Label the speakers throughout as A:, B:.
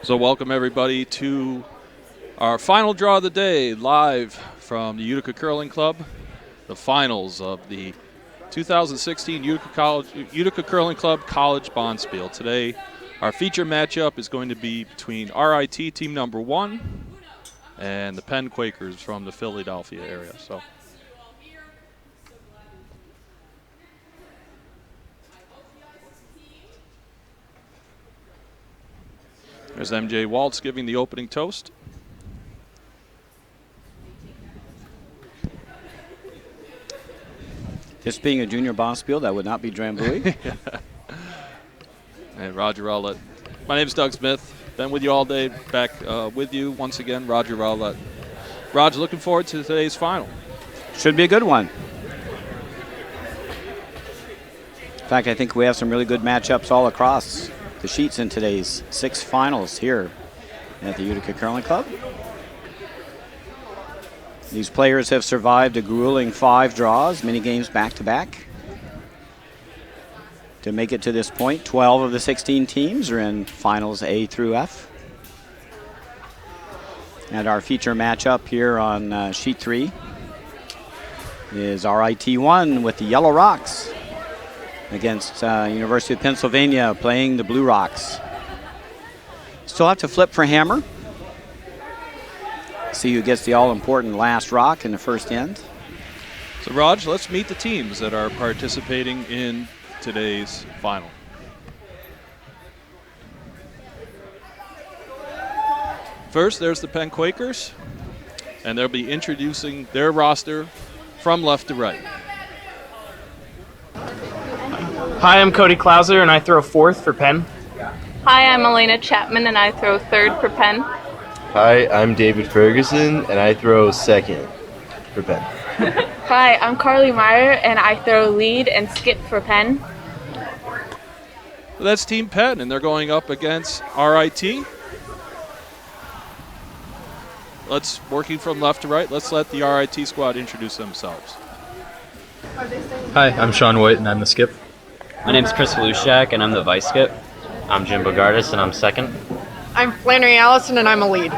A: So welcome everybody to our final draw of the day, live from the Utica Curling Club, the finals of the 2016 Utica Curling Club College Bonspiel. Today, our feature matchup is going to be between RIT team number 1 and the Penn Quakers from the Philadelphia area. So, there's MJ Waltz giving the opening toast.
B: This being a junior Bonspiel, that would not be Drambuie.
A: And Roger Rowlett. My name is Doug Smith. Been with you all day. Back with you once again, Roger Rowlett. Roger, looking forward to today's final.
B: Should be a good one. In fact, I think we have some really good matchups all across the sheets in today's 6 finals here at the Utica Curling Club. These players have survived a grueling 5 draws, many games back-to-back. To make it to this point, 12 of the 16 teams are in finals A through F. And our feature matchup here on sheet 3 is RIT1 with the Yellow Rocks against University of Pennsylvania playing the Blue Rocks. Still have to flip for hammer. See who gets the all-important last rock in the first end.
A: So, Raj, let's meet the teams that are participating in today's final. First, there's the Penn Quakers, and they'll be introducing their roster from left to right.
C: Hi, I'm Cody Klauser, and I throw 4th for Penn.
D: Hi, I'm Elena Chapman, and I throw 3rd for Penn.
E: Hi, I'm David Ferguson, and I throw 2nd for Penn.
D: Hi, I'm Carly Meyer, and I throw lead and skip for Penn.
A: That's Team Penn, and they're going up against RIT. Working from left to right, let's let the RIT squad introduce themselves.
F: Hi, I'm Sean White, and I'm the skip.
G: My name's Chris Lushak, and I'm the vice skip. I'm Jim Bogardus, and I'm 2nd.
H: I'm Flannery Allison, and I'm a lead.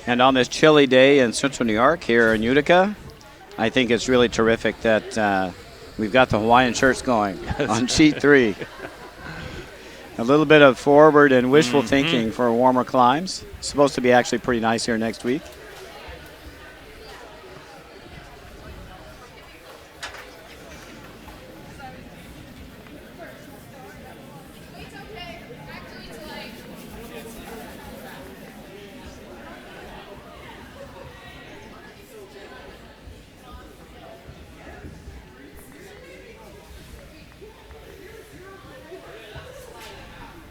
B: And on this chilly day in Central New York here in Utica, I think it's really terrific that we've got the Hawaiian shirts going on sheet 3. A little bit of forward and wishful thinking for warmer climes. It's supposed to be actually pretty nice here next week.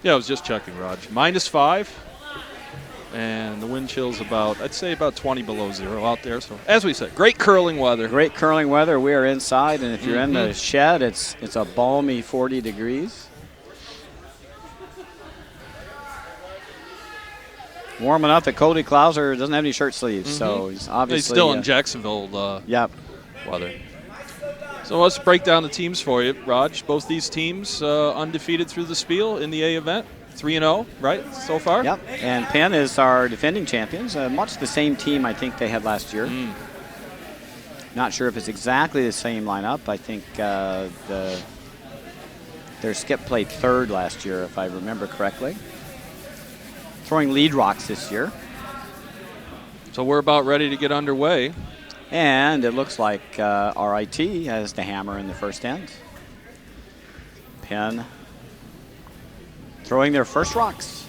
A: Yeah, I was just checking, Raj. -5, and the wind chill's I'd say about 20 below 0 out there. So, as we said, great curling weather.
B: Great curling weather. We are inside, and if you're in the shed, it's a balmy 40 degrees. Warm enough that Cody Klauser doesn't have any shirt sleeves, so he's obviously
A: He's still in Jacksonville
B: yep.
A: weather. So let's break down the teams for you, Raj. Both these teams undefeated through the Spiel in the A event, 3-0, right, so far?
B: Yep, and Penn is our defending champions. Much the same team I think they had last year. Not sure if it's exactly the same lineup. I think their skip played 3rd last year, if I remember correctly. Throwing lead rocks this year.
A: So we're about ready to get underway.
B: And it looks like RIT has the hammer in the first end. Penn throwing their first rocks.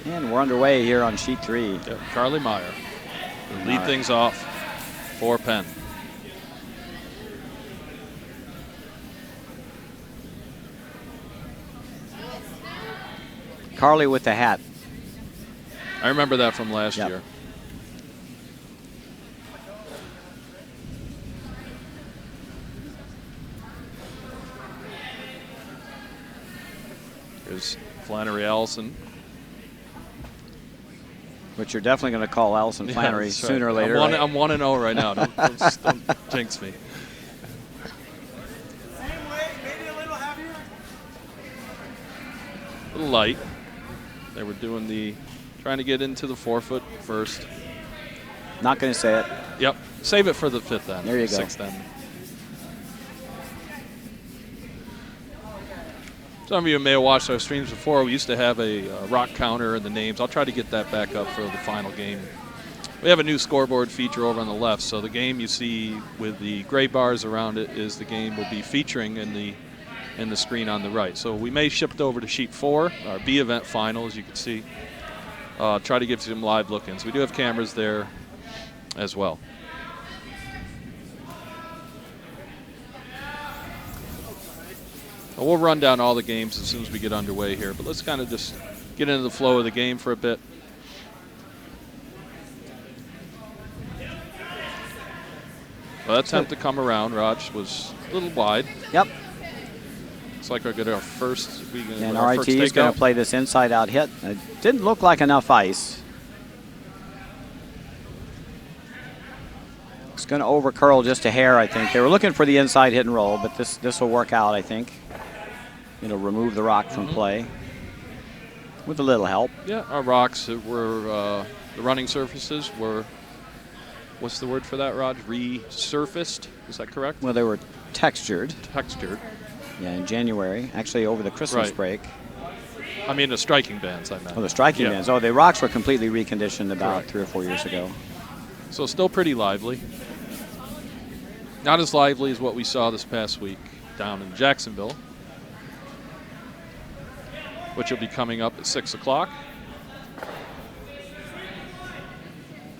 B: And we're underway here on sheet 3.
A: Yep, Carly Meyer will lead things off for Penn.
B: Carly with the hat.
A: I remember that from last year. Here's Flannery Allison
B: Which you're definitely going to call Allison Flannery sooner or later.
A: I'm 1-0 right now. Don't jinx me. A little light. They were trying to get into the 4-foot first.
B: Not going to say it.
A: Yep. Save it for the 5th end.
B: There you go.
A: 6th end. Some of you may have watched our streams before. We used to have a rock counter and the names. I'll try to get that back up for the final game. We have a new scoreboard feature over on the left, so the game you see with the gray bars around it is the game we'll be featuring in the screen on the right. So we may shift over to sheet 4, our B event final, as you can see. Try to give you some live look-ins. We do have cameras there as well. We'll run down all the games as soon as we get underway here, but let's kind of just get into the flow of the game for a bit. Well, that attempt to come around, Raj, was a little wide.
B: Yep.
A: Looks like we're going to our first.
B: And RIT is going to play this inside-out hit. It didn't look like enough ice. It's going to over-curl just a hair, I think. They were looking for the inside hit and roll, but this will work out, I think. It'll remove the rock from play with a little help.
A: Yeah, our rocks were, the running surfaces were, what's the word for that, Raj? Resurfaced, is that correct?
B: Well, they were textured.
A: Textured.
B: Yeah, in January, actually over the Christmas break.
A: I mean the striking bands, I meant.
B: Oh, the striking bands. Oh, the rocks were completely reconditioned about 3 or 4 years ago.
A: So still pretty lively. Not as lively as what we saw this past week down in Jacksonville, which will be coming up at 6 o'clock.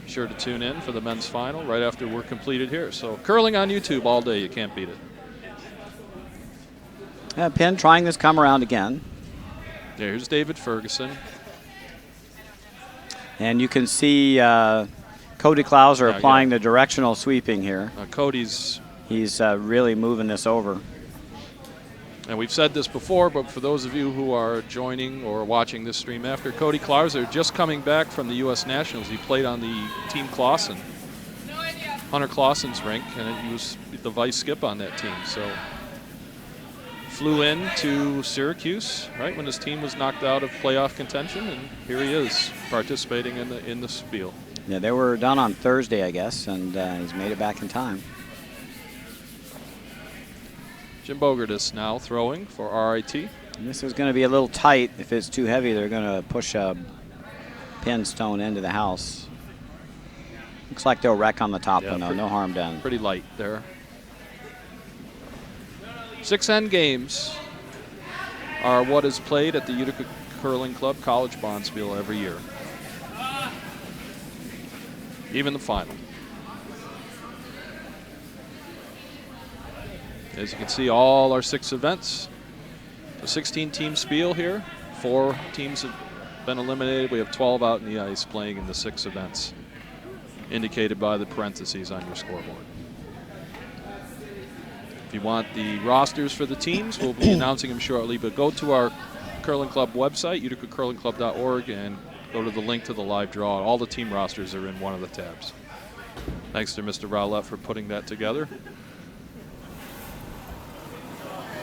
A: Be sure to tune in for the men's final right after we're completed here. So curling on YouTube all day, you can't beat it.
B: Penn trying this come around again.
A: There's David Ferguson.
B: And you can see Cody Klauser applying the directional sweeping here.
A: He's
B: really moving this over.
A: And we've said this before, but for those of you who are joining or watching this stream after, Cody Klauser just coming back from the U.S. Nationals. He played on the Team Clausen, Hunter Clausen's rink, and he was the vice skip on that team. So flew in to Syracuse right when his team was knocked out of playoff contention, and here he is participating in the Spiel.
B: Yeah, they were done on Thursday, I guess, and he's made it back in time.
A: Jim Bogertis now throwing for RIT.
B: And this is going to be a little tight. If it's too heavy, they're going to push a pin stone into the house. Looks like they'll wreck on the top one, though. No harm done.
A: Pretty light there. 6N games are what is played at the Utica Curling Club College Bonspiel every year. Even the final. As you can see, all our 6 events. The 16-team Spiel here. 4 teams have been eliminated. We have 12 out in the ice playing in the 6 events, indicated by the parentheses on your scoreboard. If you want the rosters for the teams, we'll be announcing them shortly, but go to our Curling Club website, uticacurlingclub.org, and go to the link to the live draw. All the team rosters are in one of the tabs. Thanks to Mr. Rowlett for putting that together.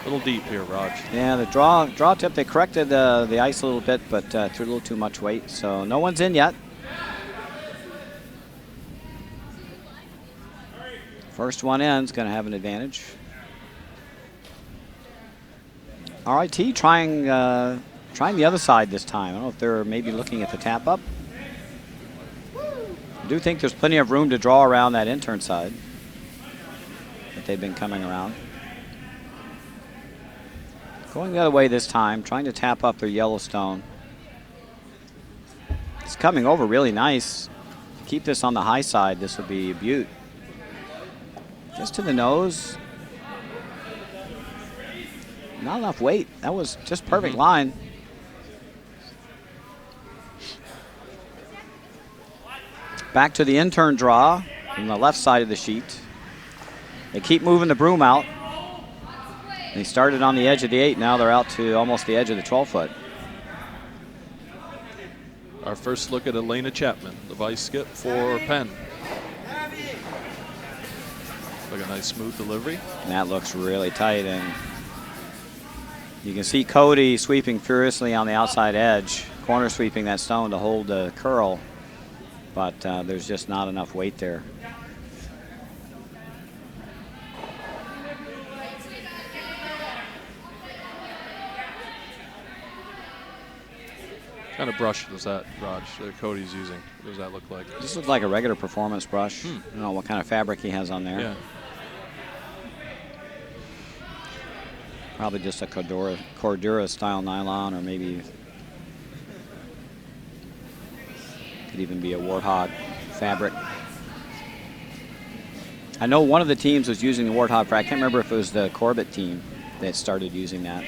A: A little deep here, Raj.
B: Yeah, the draw tip, they corrected the ice a little bit, but threw a little too much weight, so no one's in yet. First one in is going to have an advantage. RIT trying the other side this time. I don't know if they're maybe looking at the tap up. I do think there's plenty of room to draw around that intern side that they've been coming around. Going the other way this time, trying to tap up their Yellowstone. It's coming over really nice. To keep this on the high side, this would be a beaut. Just to the nose. Not enough weight. That was just perfect line. Back to the intern draw from the left side of the sheet. They keep moving the broom out. They started on the edge of the 8. Now they're out to almost the edge of the 12-foot.
A: Our first look at Elena Chapman, the vice skip for Penn. Like a nice smooth delivery.
B: And that looks really tight, and you can see Cody sweeping furiously on the outside edge, corner sweeping that stone to hold the curl, but there's just not enough weight there.
A: What kind of brush was that, Raj, that Cody's using? What does that look like?
B: This looks like a regular performance brush. I don't know what kind of fabric he has on there.
A: Yeah.
B: Probably just a Cordura style nylon, or maybe could even be a Warthog fabric. I know one of the teams was using the Warthog fabric. I can't remember if it was the Corbett team that started using that.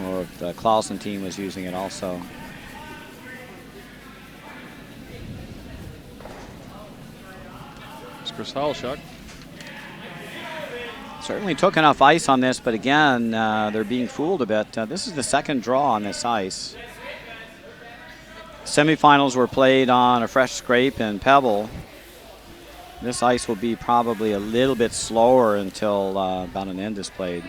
B: Or if the Clausen team was using it also.
A: It's Chris Halshak.
B: Certainly took enough ice on this, but again, they're being fooled a bit. This is the second draw on this ice. Semifinals were played on a fresh scrape and pebble. This ice will be probably a little bit slower until about an end is played.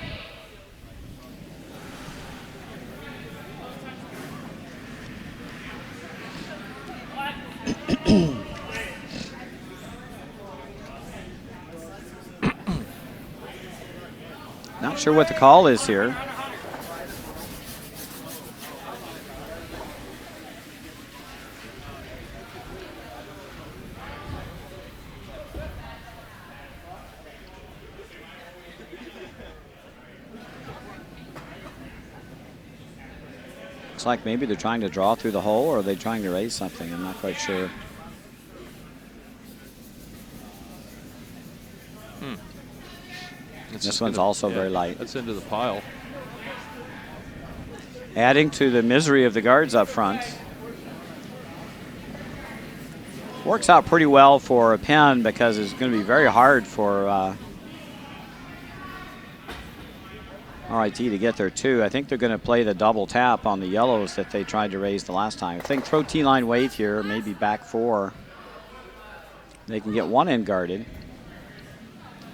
B: Not sure what the call is here. Looks like maybe they're trying to draw through the hole, or are they trying to raise something? I'm not quite sure. This one's also very light.
A: That's into the pile.
B: Adding to the misery of the guards up front. Works out pretty well for Penn because it's going to be very hard for RIT to get there too. I think they're going to play the double tap on the yellows that they tried to raise the last time. I think throw T-line weight here, maybe back four. They can get one end guarded.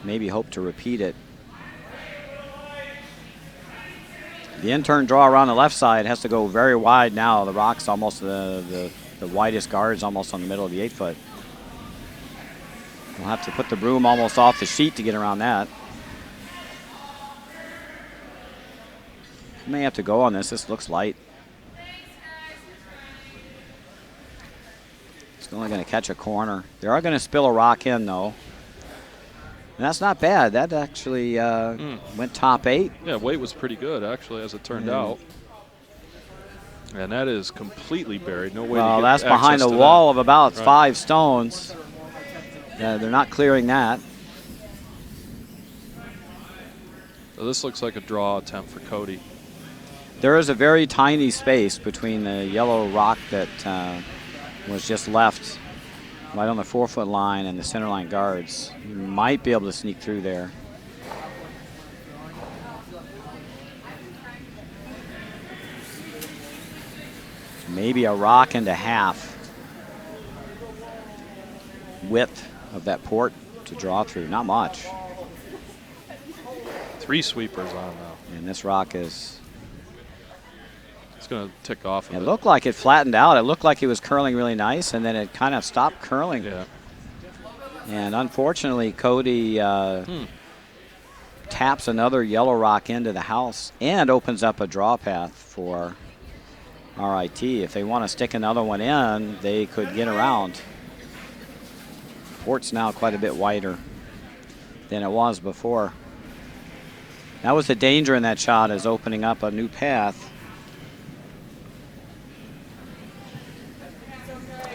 B: Maybe hope to repeat it. The in-turn draw around the left side has to go very wide now. The rock's almost the widest guard's almost on the middle of the 8-foot. We'll have to put the broom almost off the sheet to get around that. May have to go on this. This looks light. It's only going to catch a corner. They are going to spill a rock in, though. And that's not bad. That actually went top 8.
A: Yeah, weight was pretty good, actually, as it turned out. And that is completely buried. No way to get
B: Well, that's
A: access
B: behind a
A: to
B: wall
A: that.
B: of about
A: Right.
B: 5 stones. They're not clearing that.
A: So this looks like a draw attempt for Cody.
B: There is a very tiny space between the yellow rock that was just left right on the 4-foot line and the center line guards. You might be able to sneak through there. Maybe a rock and a half width of that port to draw through. Not much.
A: 3 sweepers on him now.
B: And this rock is...
A: It's going to tick off.
B: It looked like it flattened out. It looked like it was curling really nice, and then it kind of stopped curling.
A: Yeah.
B: And unfortunately, Cody taps another yellow rock into the house and opens up a draw path for RIT. If they want to stick another one in, they could get around. Port's now quite a bit wider than it was before. That was the danger in that shot, is opening up a new path.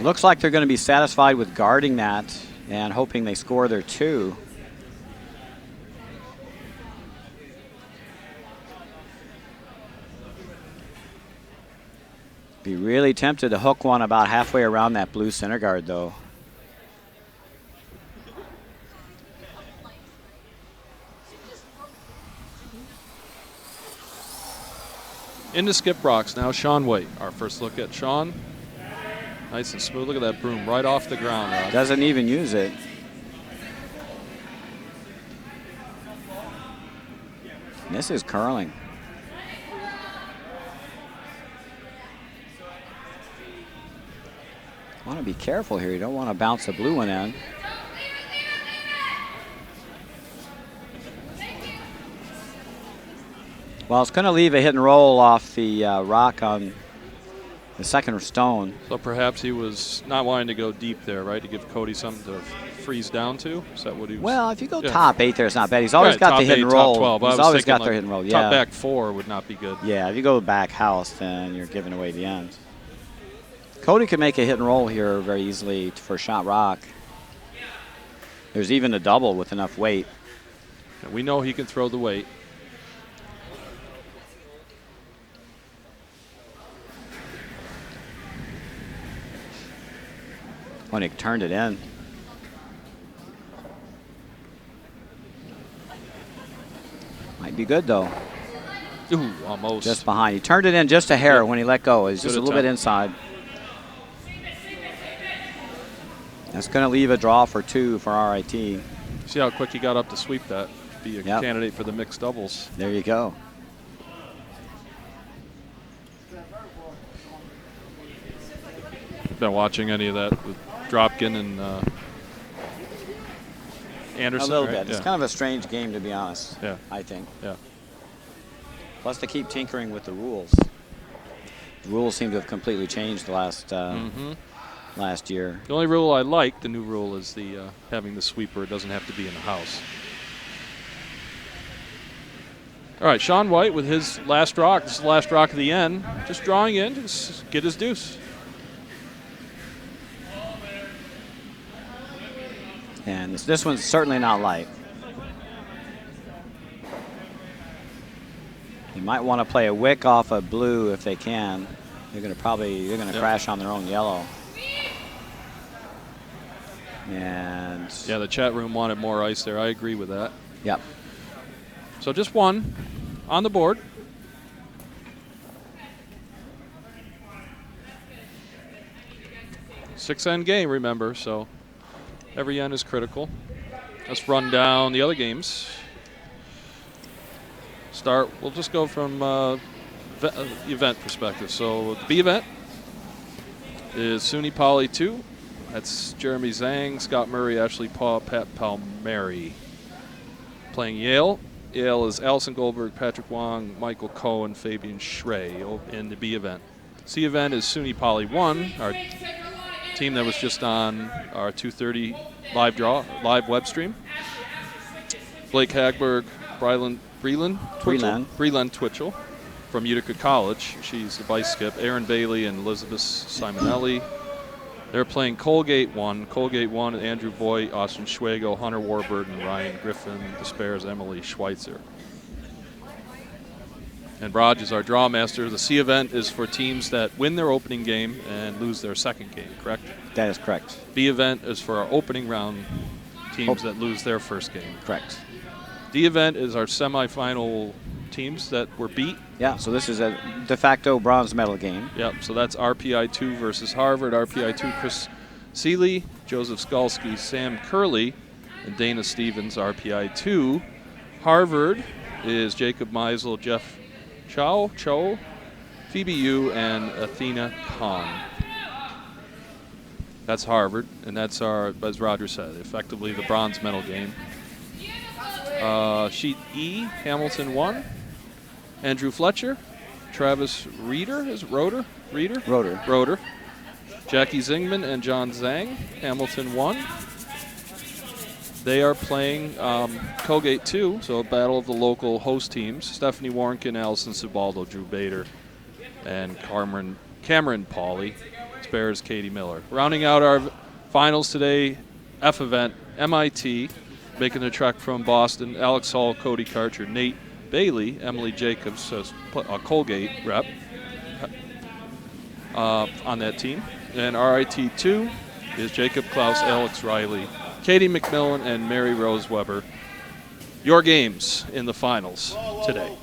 B: Looks like they're going to be satisfied with guarding that and hoping they score their 2. Be really tempted to hook one about halfway around that blue center guard, though.
A: Into skip rocks now, Sean White. Our first look at Sean. Nice and smooth. Look at that broom right off the ground. Rod.
B: Doesn't even use it. And this is curling. Want to be careful here. You don't want to bounce the blue one in. Well, it's going to leave a hit and roll off the rock on the second stone.
A: So perhaps he was not wanting to go deep there, right? To give Cody something to freeze down to? Is that what he was?
B: Well, if you go top 8 there, it's not bad. He's always got the hit and
A: top
B: roll.
A: 12.
B: He's always got their hit and roll. Yeah.
A: Top back 4 would not be good.
B: Yeah, if you go back house, then you're giving away the end. Cody could make a hit and roll here very easily for shot rock. There's even a double with enough weight.
A: And we know he can throw the weight.
B: When he turned it in. Might be good though.
A: Ooh, almost.
B: Just behind. He turned it in just a hair when he let go. He's just
A: Good
B: a little bit inside. That's going to leave a draw for 2 for RIT.
A: See how quick he got up to sweep that? Be a candidate for the mixed doubles.
B: There you go.
A: Been watching any of that with Dropkin and Anderson?
B: A little
A: right?
B: bit. It's kind of a strange game, to be honest.
A: Yeah.
B: I think.
A: Yeah.
B: Plus, they keep tinkering with the rules. The rules seem to have completely changed the last last year.
A: The only rule I like, the new rule, is the having the sweeper. It doesn't have to be in the house. All right, Sean White with his last rock. This is the last rock of the end. Just drawing in, just get his deuce.
B: And this one's certainly not light. You might want to play a wick off a blue if they can. They're going to crash on their own yellow. And
A: yeah, the chat room wanted more ice there. I agree with that.
B: Yep.
A: So just one on the board. Six-end game, remember, so every end is critical. Let's run down the other games. We'll just go from event perspective. So the B event is SUNY Poly 2. That's Jeremy Zhang, Scott Murray, Ashley Paul, Pat Palmieri. Playing Yale. Yale is Allison Goldberg, Patrick Wong, Michael Cohen, Fabian Schrey in the B event. C event is SUNY Poly 1, our team that was just on our 2:30 live web stream. Blake Hagberg, Breland Twitchell from Utica College. She's the vice skip. Aaron Bailey and Elizabeth Simonelli. They're playing Colgate 1. Colgate 1, Andrew Boyd, Austin Schwego, Hunter Warburton, Ryan Griffin, Despairs, Emily Schweitzer. And Raj is our draw master. The C event is for teams that win their opening game and lose their second game, correct?
B: That is correct.
A: B event is for our opening round teams that lose their first game.
B: Correct.
A: D event is our semifinal teams that were beat.
B: Yeah, so this is a de facto bronze medal game.
A: Yep, so that's RPI 2 versus Harvard. RPI 2, Chris Seeley, Joseph Skalski, Sam Curley, and Dana Stevens. RPI 2. Harvard is Jacob Meisel, Jeff Cho, Phoebe Yu, and Athena Khan. That's Harvard, and that's our, as Roger said, effectively the bronze medal game. Sheet E, Hamilton 1. Andrew Fletcher, Travis Reeder, Roeder. Jackie Zingman and John Zhang, Hamilton 1. They are playing Colgate 2, so a battle of the local host teams. Stephanie Warnkin, Allison Cibaldo, Drew Bader, and Cameron Pauly. Spares Katie Miller. Rounding out our finals today, F event, MIT, making the trek from Boston, Alex Hall, Cody Karcher, Nate Bailey, Emily Jacobs, a Colgate rep on that team. And RIT 2 is Jacob Klaus, Alex Riley, Katie McMillan, and Mary Rose Weber. Your games in the finals today.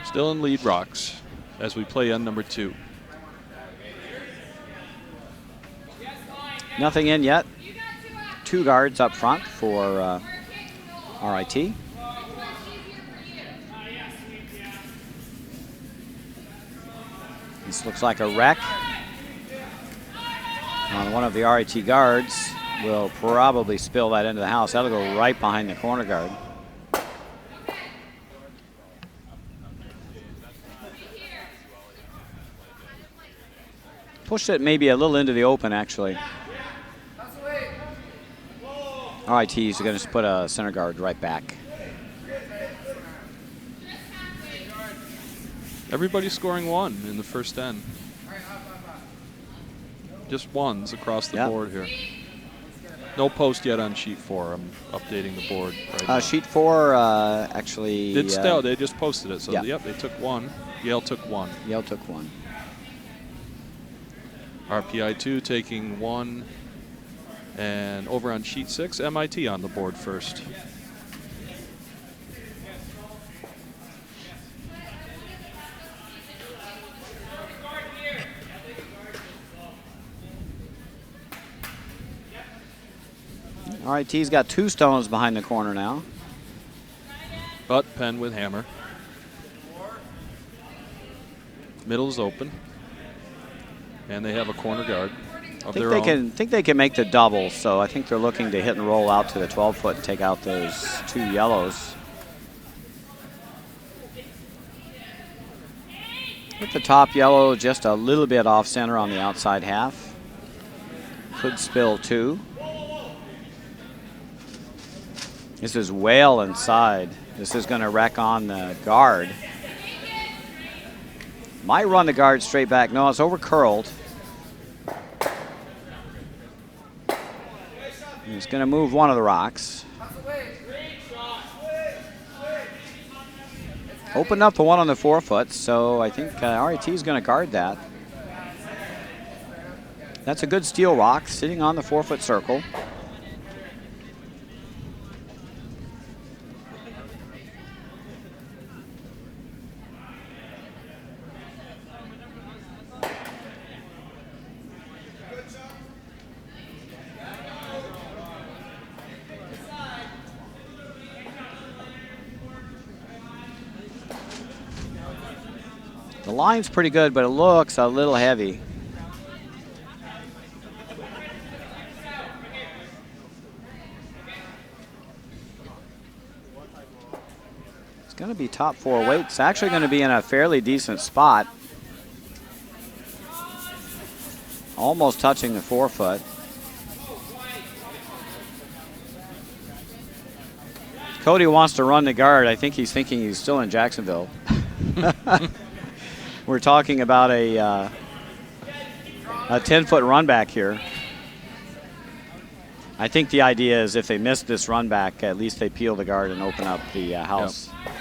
A: Still in lead, Rocks, as we play end number 2.
B: Nothing in yet. 2 guards up front for RIT. This looks like a wreck on one of the RIT guards. Will probably spill that into the house. That'll go right behind the corner guard. Pushed it maybe a little into the open, actually. RIT's going to put a center guard right back.
A: Everybody's scoring 1 in the first end. Just 1s across the board here. No post yet on sheet 4. I'm updating the board right now.
B: Sheet 4 actually.
A: They just posted it. So, yep, they took 1. Yale took 1.
B: Yale took 1.
A: RPI 2 taking 1. And over on sheet 6, MIT on the board first.
B: RIT's got 2 stones behind the corner now.
A: But Penn with hammer. Middle's open. And they have a corner guard of their own.
B: Think they can make the double, so I think they're looking to hit and roll out to the 12-foot and take out those 2 yellows. With the top yellow just a little bit off center on the outside half. Could spill 2. This is Whale inside. This is going to wreck on the guard. Might run the guard straight back. No, it's over curled. He's going to move one of the rocks. Opened up the one on the 4-foot, so I think RIT is going to guard that. That's a good steel rock sitting on the 4-foot circle. The line's pretty good, but it looks a little heavy. It's going to be top 4 weight. It's actually going to be in a fairly decent spot. Almost touching the 4-foot. Cody wants to run the guard. I think he's thinking he's still in Jacksonville. We're talking about a 10-foot run back here. I think the idea is if they miss this run back, at least they peel the guard and open up the house. Yep.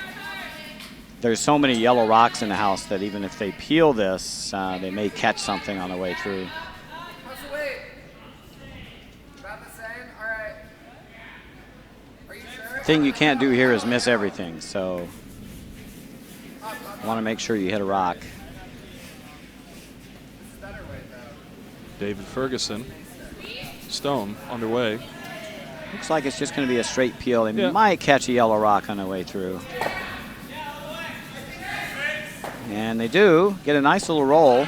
B: There's so many yellow rocks in the house that even if they peel this, they may catch something on the way through.
I: How's the weight? About the same? All right. Are you sure?
B: Thing you can't do here is miss everything, so want to make sure you hit a rock.
A: David Ferguson, stone underway.
B: Looks like it's just going to be a straight peel. They might catch a yellow rock on the way through. And they do get a nice little roll.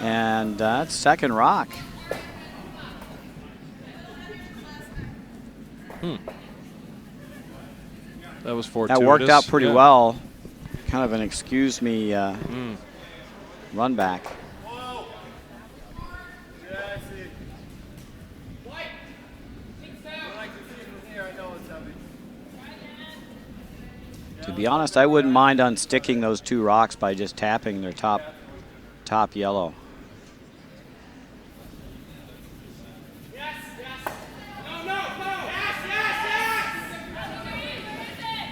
B: And that's second rock.
A: That was fortuitous.
B: That worked out pretty well. Kind of an excuse me run back. To be honest, I wouldn't mind unsticking those 2 rocks by just tapping their top yellow.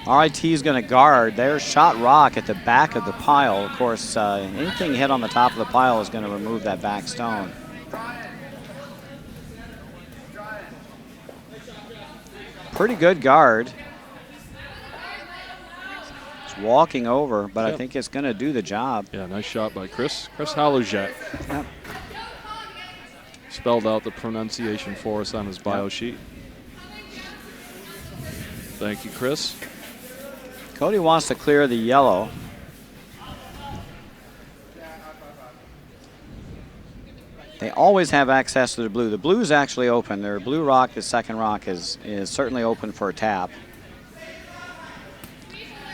B: RIT is going to guard their shot rock at the back of the pile. Of course, anything hit on the top of the pile is going to remove that back stone. Pretty good guard. It's walking over, but
A: Yep.
B: I think it's going to do the job.
A: Yeah, nice shot by Chris Halojak.
B: Yep.
A: Spelled out the pronunciation for us on his bio
B: Yep.
A: sheet. Thank you, Chris.
B: Cody wants to clear the yellow. They always have access to the blue. The blue is actually open. Their blue rock, the second rock, is certainly open for a tap.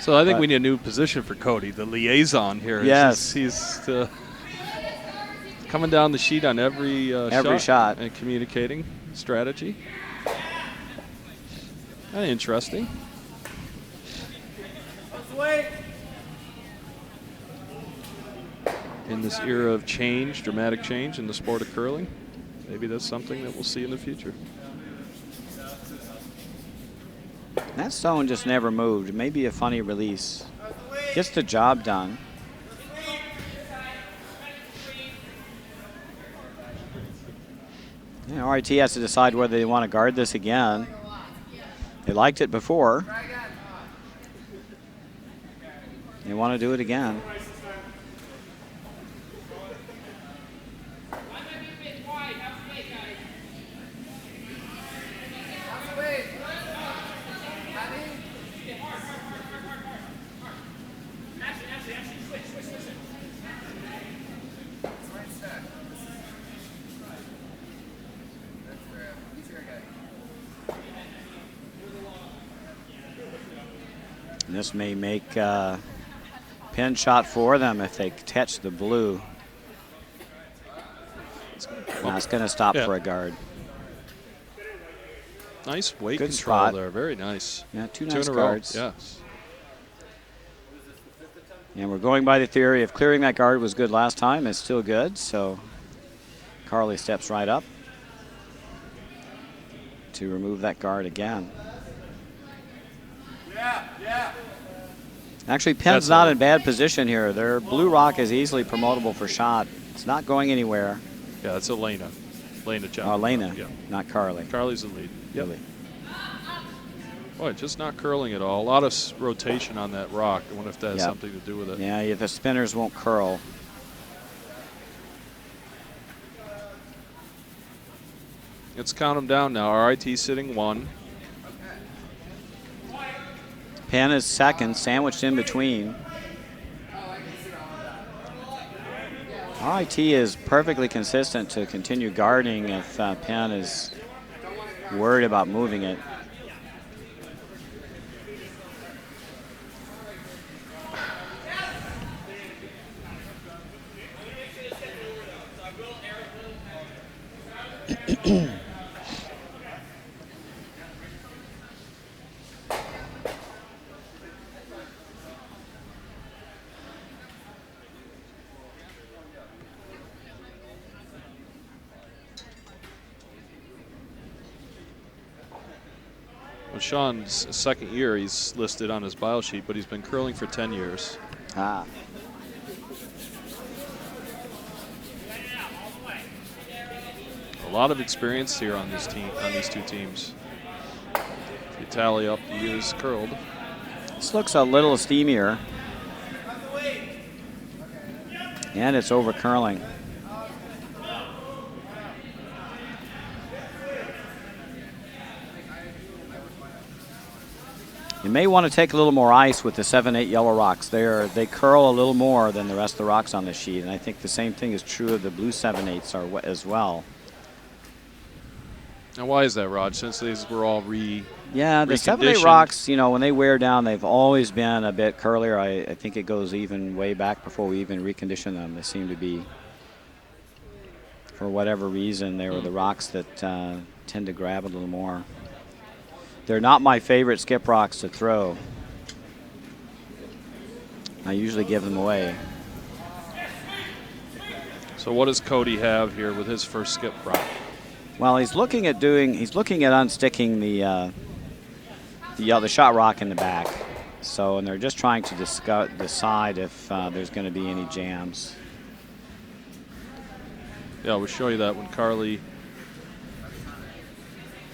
A: So I think we need a new position for Cody, the liaison here.
B: Yes.
A: He's coming down the sheet on every
B: shot
A: and communicating strategy. Interesting. In this era of change, dramatic change in the sport of curling, maybe that's something that we'll see in the future.
B: That stone just never moved. Maybe a funny release. Gets the job done. Yeah, RIT has to decide whether they want to guard this again. They liked it before. They want to do it again. And this may make a pin shot for them if they catch the blue. No, it's going to stop for a guard.
A: Nice weight
B: Good
A: control
B: spot.
A: there. Very nice.
B: Yeah, two
A: in
B: nice
A: a
B: guards.
A: row. Yes.
B: And we're going by the theory of clearing that guard was good last time. It's still good, so Carly steps right up to remove that guard again. Actually, Penn's not in bad position here. Their blue rock is easily promotable for shot. It's not going anywhere.
A: Yeah, it's Elena. Elena John.
B: Oh, Elena,
A: yeah.
B: not Carly.
A: Carly's the lead. Yep.
B: Really.
A: Boy, just not curling at all. A lot of rotation on that rock. I wonder if that has
B: Yep.
A: something to do with it.
B: Yeah, the spinners won't curl.
A: Let's count them down now. RIT sitting 1.
B: Penn is second, sandwiched in between. RIT is perfectly consistent to continue guarding if Penn is worried about moving it.
A: Well, Sean's second year he's listed on his bio sheet, but he's been curling for 10 years.
B: Ah.
A: A lot of experience here on this team, on these two teams. If you tally up the years curled.
B: This looks a little steamier. And it's over curling. You may want to take a little more ice with the 7-8 yellow rocks. They curl a little more than the rest of the rocks on the sheet, and I think the same thing is true of the blue 7-8s as well.
A: Now, why is that, Rod? Since these were all
B: Yeah, the 7-8 rocks, you know, when they wear down, they've always been a bit curlier. I think it goes even way back before we even reconditioned them. They seem to be, for whatever reason, they were the rocks that tend to grab a little more. They're not my favorite skip rocks to throw. I usually give them away.
A: So what does Cody have here with his first skip rock?
B: Well, he's looking at unsticking the shot rock in the back. So, and they're just trying to decide if there's going to be any jams.
A: Yeah, we'll show you that when Carly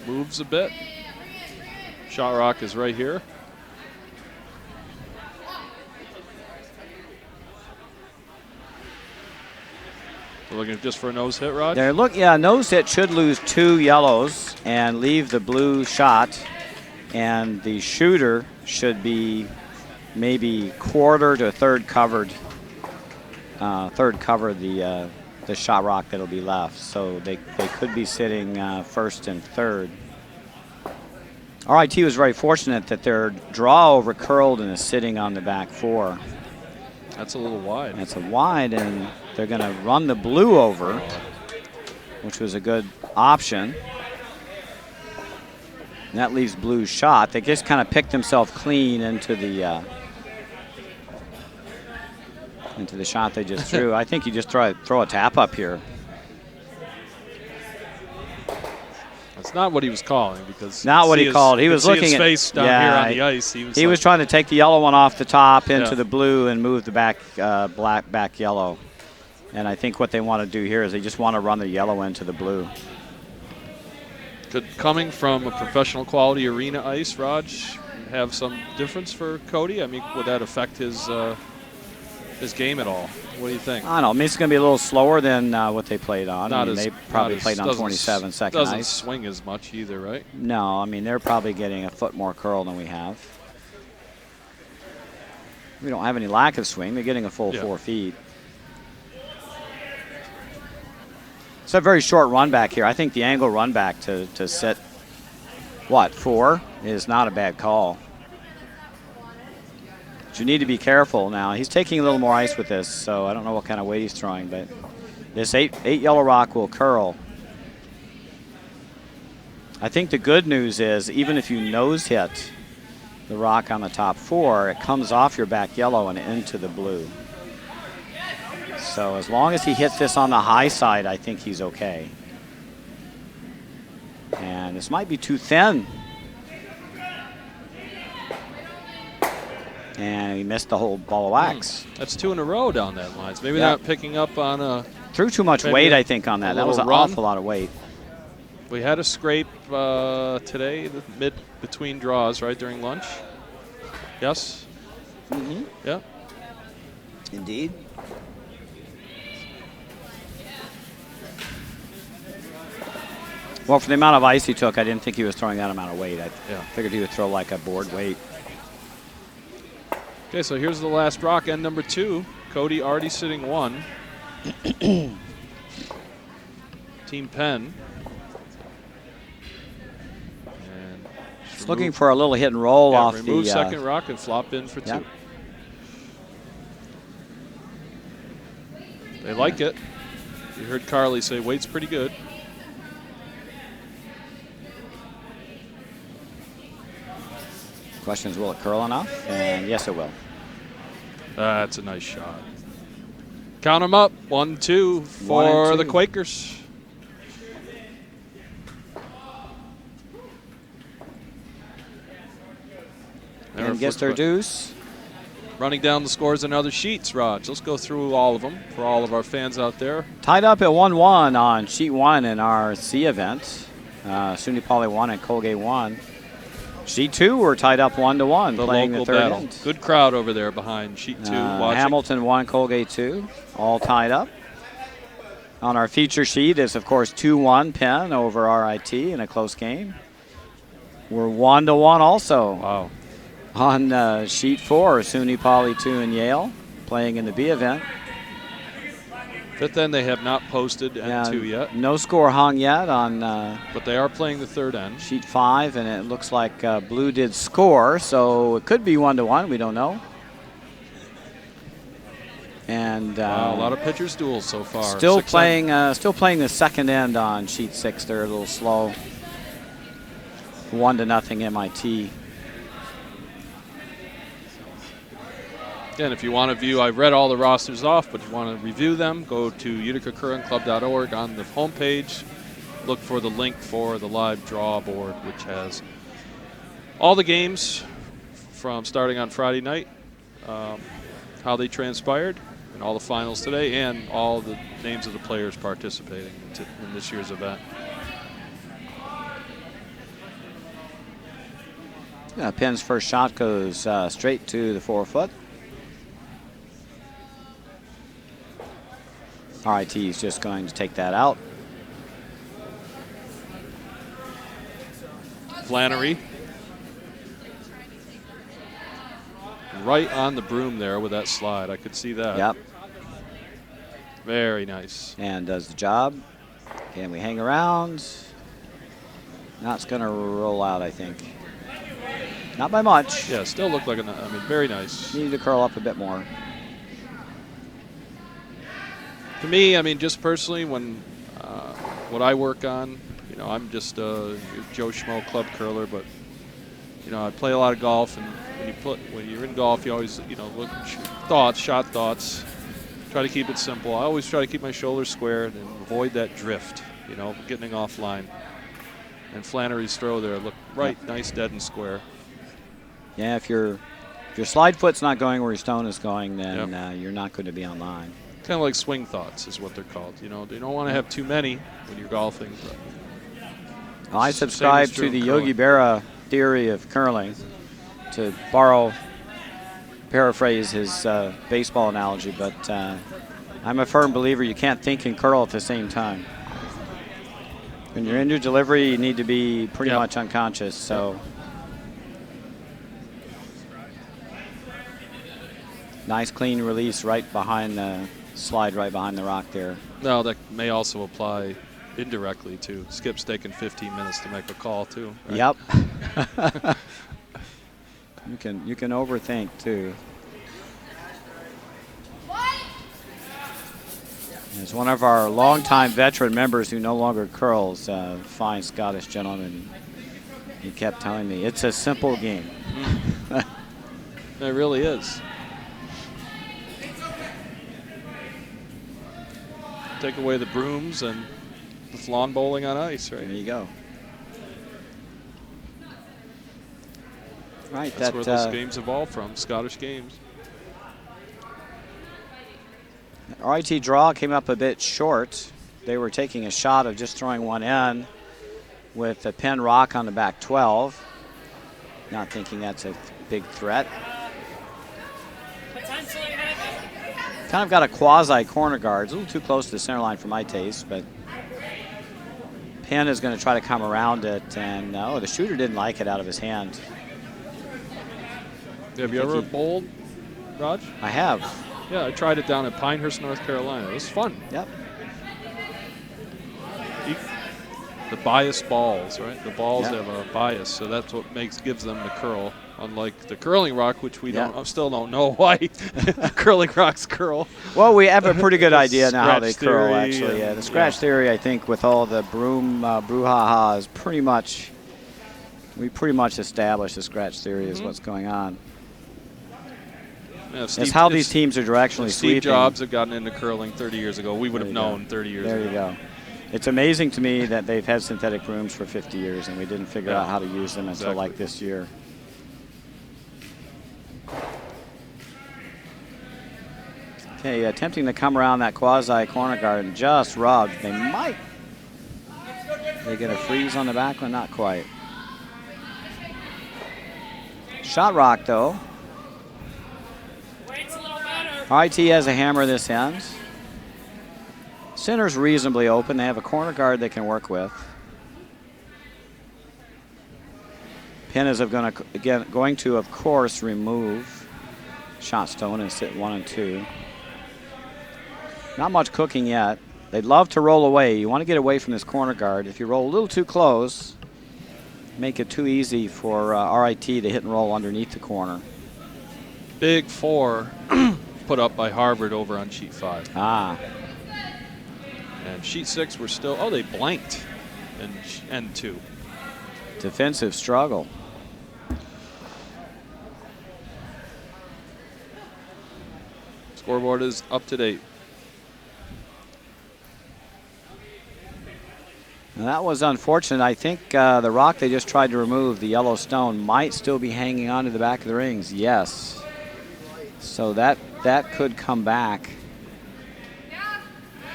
A: moves a bit. Shot rock is right here. They're looking just for a nose hit, Rod?
B: Nose hit should lose 2 yellows and leave the blue shot, and the shooter should be maybe quarter to third covered the shot rock that'll be left. So they could be sitting first and third. RIT was very fortunate that their draw over curled and is sitting on the back 4.
A: That's a little wide.
B: That's a wide, and they're going to run the blue over, which was a good option. And that leaves blue's shot. They just kind of picked themselves clean into the shot they just threw. I think you just throw a tap up here.
A: That's not what he was calling, because
B: not what he called. He was looking
A: his
B: at
A: face down here on the ice.
B: He was trying to take the yellow one off the top into the blue and move the back yellow. And I think what they want to do here is they just want to run the yellow into the blue.
A: Could coming from a professional quality arena ice, Raj, have some difference for Cody? I mean, would that affect his game at all? What do you think?
B: I don't know. I mean, it's going to be a little slower than what they played on. They probably
A: not
B: played on 27 second
A: doesn't
B: ice.
A: swing as much either, right?
B: No, I mean, they're probably getting a foot more curl than we have. We don't have any lack of swing. They're getting a full 4 feet. It's a very short run back here. I think the angle run back to set, 4 is not a bad call. But you need to be careful now. He's taking a little more ice with this, so I don't know what kind of weight he's throwing, but this 8 yellow rock will curl. I think the good news is even if you nose hit the rock on the top 4, it comes off your back yellow and into the blue. So as long as he hits this on the high side, I think he's okay. And this might be too thin. And he missed the whole ball of wax.
A: That's 2 in a row down that line. So maybe not picking up on a...
B: Threw too much weight, I think, on that. That was an awful lot of weight.
A: We had a scrape today, between draws, right, during lunch? Yes?
B: Mm-hmm.
A: Yeah.
B: Indeed. Well, for the amount of ice he took, I didn't think he was throwing that amount of weight. I figured he would throw like a board weight.
A: Okay, so here's the last rock, end number 2. Cody already sitting 1. Team Penn. And
B: just looking for a little hit and roll off the...
A: remove second rock and flop in for 2. They like it. You heard Carly say weight's pretty good.
B: Question is, will it curl enough? And yes, it will.
A: That's a nice shot. Count them up. 1, 2 for the Quakers.
B: And gets their deuce.
A: Running down the scores in other sheets, Raj. Let's go through all of them for all of our fans out there.
B: Tied up at 1-1 on sheet 1 in our C event. SUNY Poly 1 and Colgate 1. Sheet 2 were tied up 1-1, playing the third end.
A: Good crowd over there behind sheet 2 watching.
B: Hamilton 1, Colgate 2, all tied up. On our feature sheet is, of course, 2-1 Penn over RIT in a close game. We're 1-1 also.
A: Wow.
B: On sheet 4, SUNY Poly 2 and Yale playing in the B event.
A: Fifth end they have not posted N2 yet.
B: No score hung yet on.
A: But they are playing the third end.
B: Sheet 5, and it looks like Blue did score, so it could be 1-1. We don't know. And
A: wow, a lot of pitchers duels so far.
B: Still playing the second end on sheet 6. They're a little slow. 1-0 MIT.
A: Again, if you want to view, I've read all the rosters off, but if you want to review them, go to uticacurlingclub.org on the homepage. Look for the link for the live draw board, which has all the games from starting on Friday night, how they transpired, and all the finals today, and all the names of the players participating in this year's event.
B: Penn's first shot goes straight to the 4-foot. RIT is just going to take that out.
A: Flannery. Right on the broom there with that slide. I could see that.
B: Yep.
A: Very nice.
B: And does the job. Can we hang around? Now it's going to roll out, I think. Not by much.
A: Yeah, still looked like very nice.
B: Needed to curl up a bit more.
A: To me, just personally, when what I work on, I'm just a Joe Schmo club curler, but I play a lot of golf, and when you're in golf, you always look shot thoughts. Try to keep it simple. I always try to keep my shoulders squared and avoid that drift, getting offline. And Flannery's throw there looked nice, dead and square.
B: Yeah, if your slide foot's not going where your stone is going, then you're not going to be on line.
A: Kind of like swing thoughts is what they're called. They don't want to have too many when you're golfing.
B: Well, I subscribe to the Yogi Berra theory of curling, to paraphrase his baseball analogy, but I'm a firm believer you can't think and curl at the same time. When you're in your delivery, you need to be pretty much unconscious. So nice clean release right behind the slide, right behind the rock there.
A: No, that may also apply indirectly to Skip's taking 15 minutes to make a call too. Right?
B: Yep. You can overthink too. As one of our longtime veteran members who no longer curls, fine Scottish gentleman, he kept telling me it's a simple game.
A: It really is. Take away the brooms and it's lawn bowling on ice, right?
B: There you go. Right,
A: that's where those games evolve from, Scottish games.
B: RIT draw came up a bit short. They were taking a shot of just throwing one in with a pin rock on the back 12. Not thinking that's a big threat. Kind of got a quasi corner guard. It's a little too close to the center line for my taste, but pin is going to try to come around it, and the shooter didn't like it out of his hand.
A: Have you ever bowled, Raj?
B: I have.
A: Yeah, I tried it down at Pinehurst, North Carolina. It was fun.
B: Yep.
A: The bias balls, right? The balls have a bias, so that's what gives them the curl. Unlike the curling rock, which we still don't know why curling rocks curl.
B: Well, we have a pretty good idea now how they curl, actually. Yeah, the scratch theory, I think, with all the broom brouhaha is we pretty much established the scratch theory is what's going on.
A: Yeah,
B: it's how these teams are directionally sweeping.
A: Steve Jobs had gotten into curling 30 years ago. We would have known 30 years ago.
B: There you go. It's amazing to me that they've had synthetic brooms for 50 years and we didn't figure out how to use them until like this year. Okay, attempting to come around that quasi corner guard and just rubbed. They get a freeze on the back one? Not quite. Shot rock, though. RIT has a hammer this end. Center's reasonably open. They have a corner guard they can work with. Pin is going to, of course, remove shot stone and sit 1 and 2. Not much cooking yet. They'd love to roll away. You want to get away from this corner guard. If you roll a little too close, make it too easy for RIT to hit and roll underneath the corner.
A: Big 4 put up by Harvard over on sheet 5. And sheet 6 were still, they blanked in end 2.
B: Defensive struggle.
A: Scoreboard is up to date.
B: And that was unfortunate. I think the rock they just tried to remove, the yellow stone, might still be hanging onto the back of the rings. Yes. So that could come back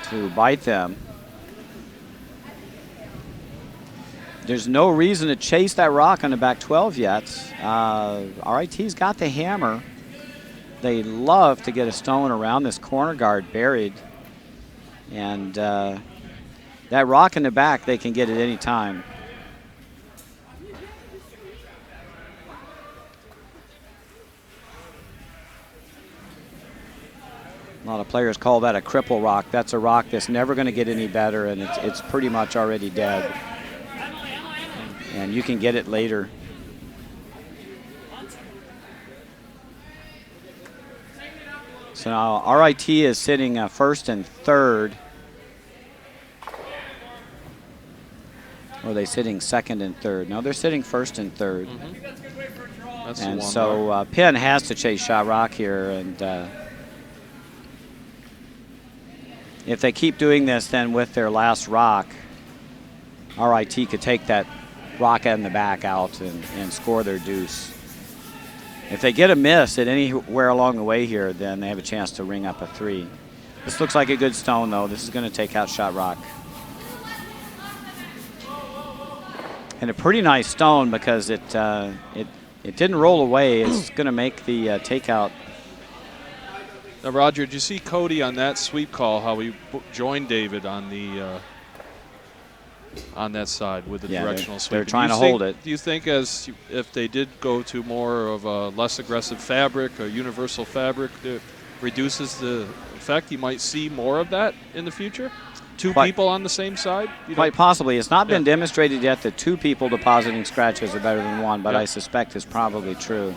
B: to bite them. There's no reason to chase that rock on the back 12 yet. RIT's got the hammer. They love to get a stone around this corner guard buried. And that rock in the back, they can get at any time. A lot of players call that a cripple rock. That's a rock that's never going to get any better, and it's pretty much already dead. And you can get it later. So now RIT is sitting first and third. Or are they sitting second and third? No, they're sitting first and third.
A: That's
B: And
A: the one
B: so Penn has to chase shot rock here. And if they keep doing this, then with their last rock, RIT could take that rock in the back out and score their deuce. If they get a miss at anywhere along the way here, then they have a chance to ring up a 3. This looks like a good stone, though. This is going to take out shot rock. And a pretty nice stone because it didn't roll away. It's going to make the takeout.
A: Now, Roger, did you see Cody on that sweep call, how he joined David on that side with the directional sweep?
B: They're trying to hold it.
A: Do you think if they did go to more of a less aggressive fabric, a universal fabric that reduces the effect, you might see more of that in the future? Two people on the same side?
B: Quite possibly. It's not been demonstrated yet that 2 people depositing scratches are better than 1, but I suspect it's probably true.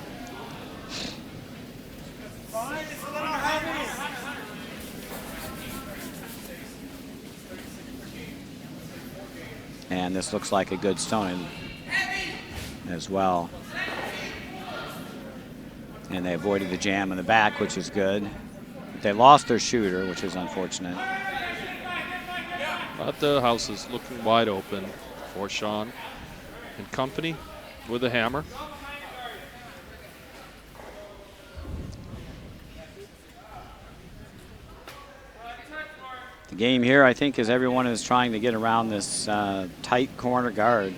B: And this looks like a good stone as well. And they avoided the jam in the back, which is good. But they lost their shooter, which is unfortunate.
A: But the house is looking wide open for Sean and company with a hammer.
B: The game here, I think, is everyone is trying to get around this tight corner guard.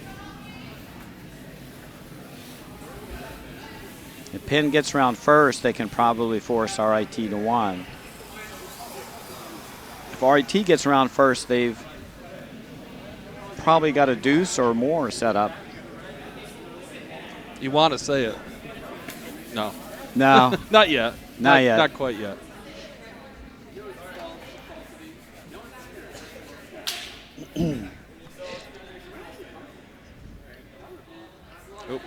B: If Penn gets around first, they can probably force RIT to 1. If RIT gets around first, they've probably got a deuce or more set up.
A: You want to say it? No.
B: No.
A: Not yet.
B: Not yet.
A: Not quite yet. Oh,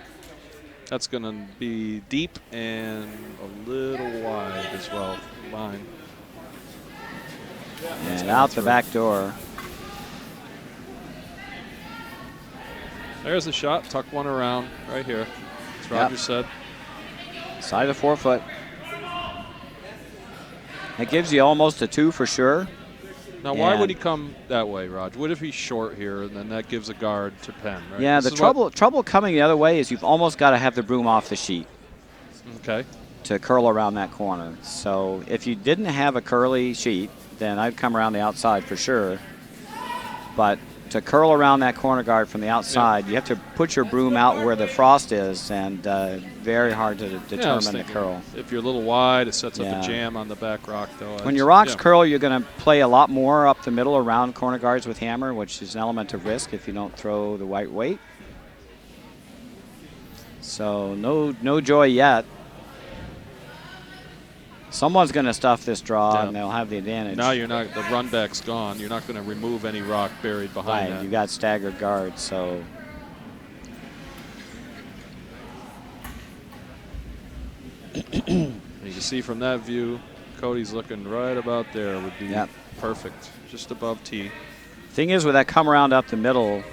A: that's going to be deep and a little wide as well. Mine.
B: And out the back door.
A: There's the shot. Tuck one around right here, as Roger said.
B: Side of the 4-foot. It gives you almost a 2 for sure.
A: Now, why would he come that way, Roger? What if he's short here, and then that gives a guard to Penn, right?
B: Yeah, the trouble coming the other way is you've almost got to have the broom off the sheet.
A: Okay.
B: To curl around that corner. So if you didn't have a curly sheet, then I'd come around the outside for sure. But to curl around that corner guard from the outside, you have to put your broom out where the frost is, and very hard to determine the curl.
A: If you're a little wide, it sets up a jam on the back rock, though.
B: When your rocks curl, you're going to play a lot more up the middle around corner guards with hammer, which is an element of risk if you don't throw the white weight. So no joy yet. Someone's going to stuff this draw, and they'll have the advantage.
A: Now you're not. The run back's gone. You're not going to remove any rock buried behind that.
B: You got staggered guards, so.
A: You can see from that view, Cody's looking right about there. Would be perfect, just above tee.
B: Thing is, with that come around up the middle,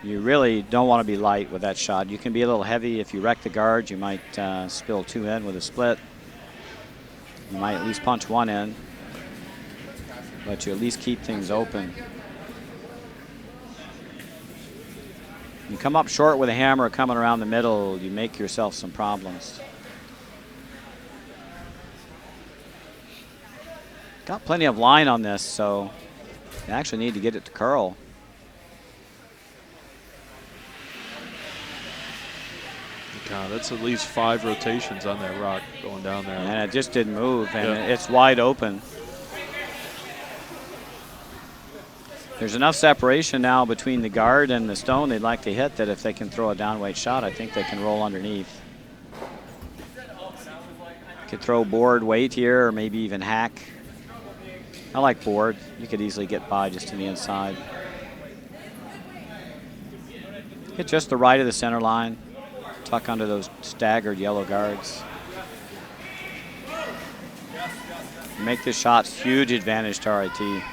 B: you really don't want to be light with that shot. You can be a little heavy. If you wreck the guard, you might spill 2 in with a split. You might at least punch 1 in, but you at least keep things open. You come up short with a hammer coming around the middle, you make yourself some problems. Got plenty of line on this, so you actually need to get it to curl.
A: God, that's at least 5 rotations on that rock going down there.
B: And it just didn't move, and it's wide open. There's enough separation now between the guard and the stone they'd like to hit that if they can throw a down weight shot, I think they can roll underneath. Could throw board weight here or maybe even hack. I like board. You could easily get by just to the inside. Hit just the right of the center line. Tuck under those staggered yellow guards. Make the shots huge advantage to RIT.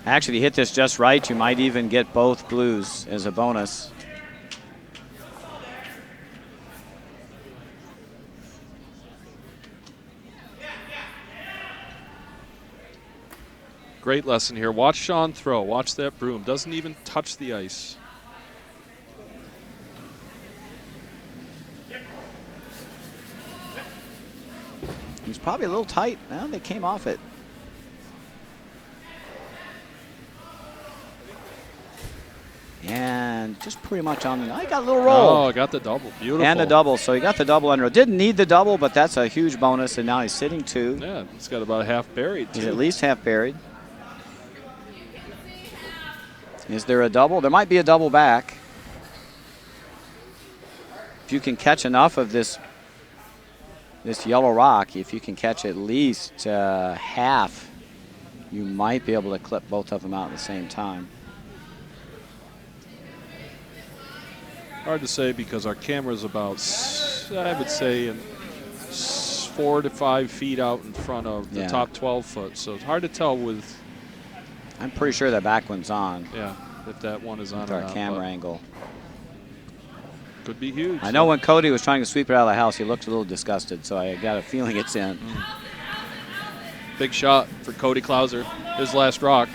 B: Actually, hit this just right, you might even get both blues as a bonus.
A: Great lesson here. Watch Sean throw. Watch that broom. Doesn't even touch the ice.
B: He's probably a little tight. Well, they came off it. And just pretty much on the, I got a little roll.
A: Oh, got the double. Beautiful.
B: And the double, so he got the double under. Didn't need the double, but that's a huge bonus, and now he's sitting 2.
A: Yeah, he's got about a half buried.
B: He's at least half buried. Is there a double? There might be a double back. If you can catch enough of this yellow rock, if you can catch at least half, you might be able to clip both of them out at the same time.
A: Hard to say because our camera's about, I would say, 4 to 5 feet out in front of the top 12 foot. So it's hard to tell with.
B: I'm pretty sure that back one's on.
A: Yeah, if that one is on
B: with our camera angle.
A: Could be huge.
B: I know when Cody was trying to sweep it out of the house, he looked a little disgusted, so I got a feeling it's in.
A: Big shot for Cody Klauser, his last rock.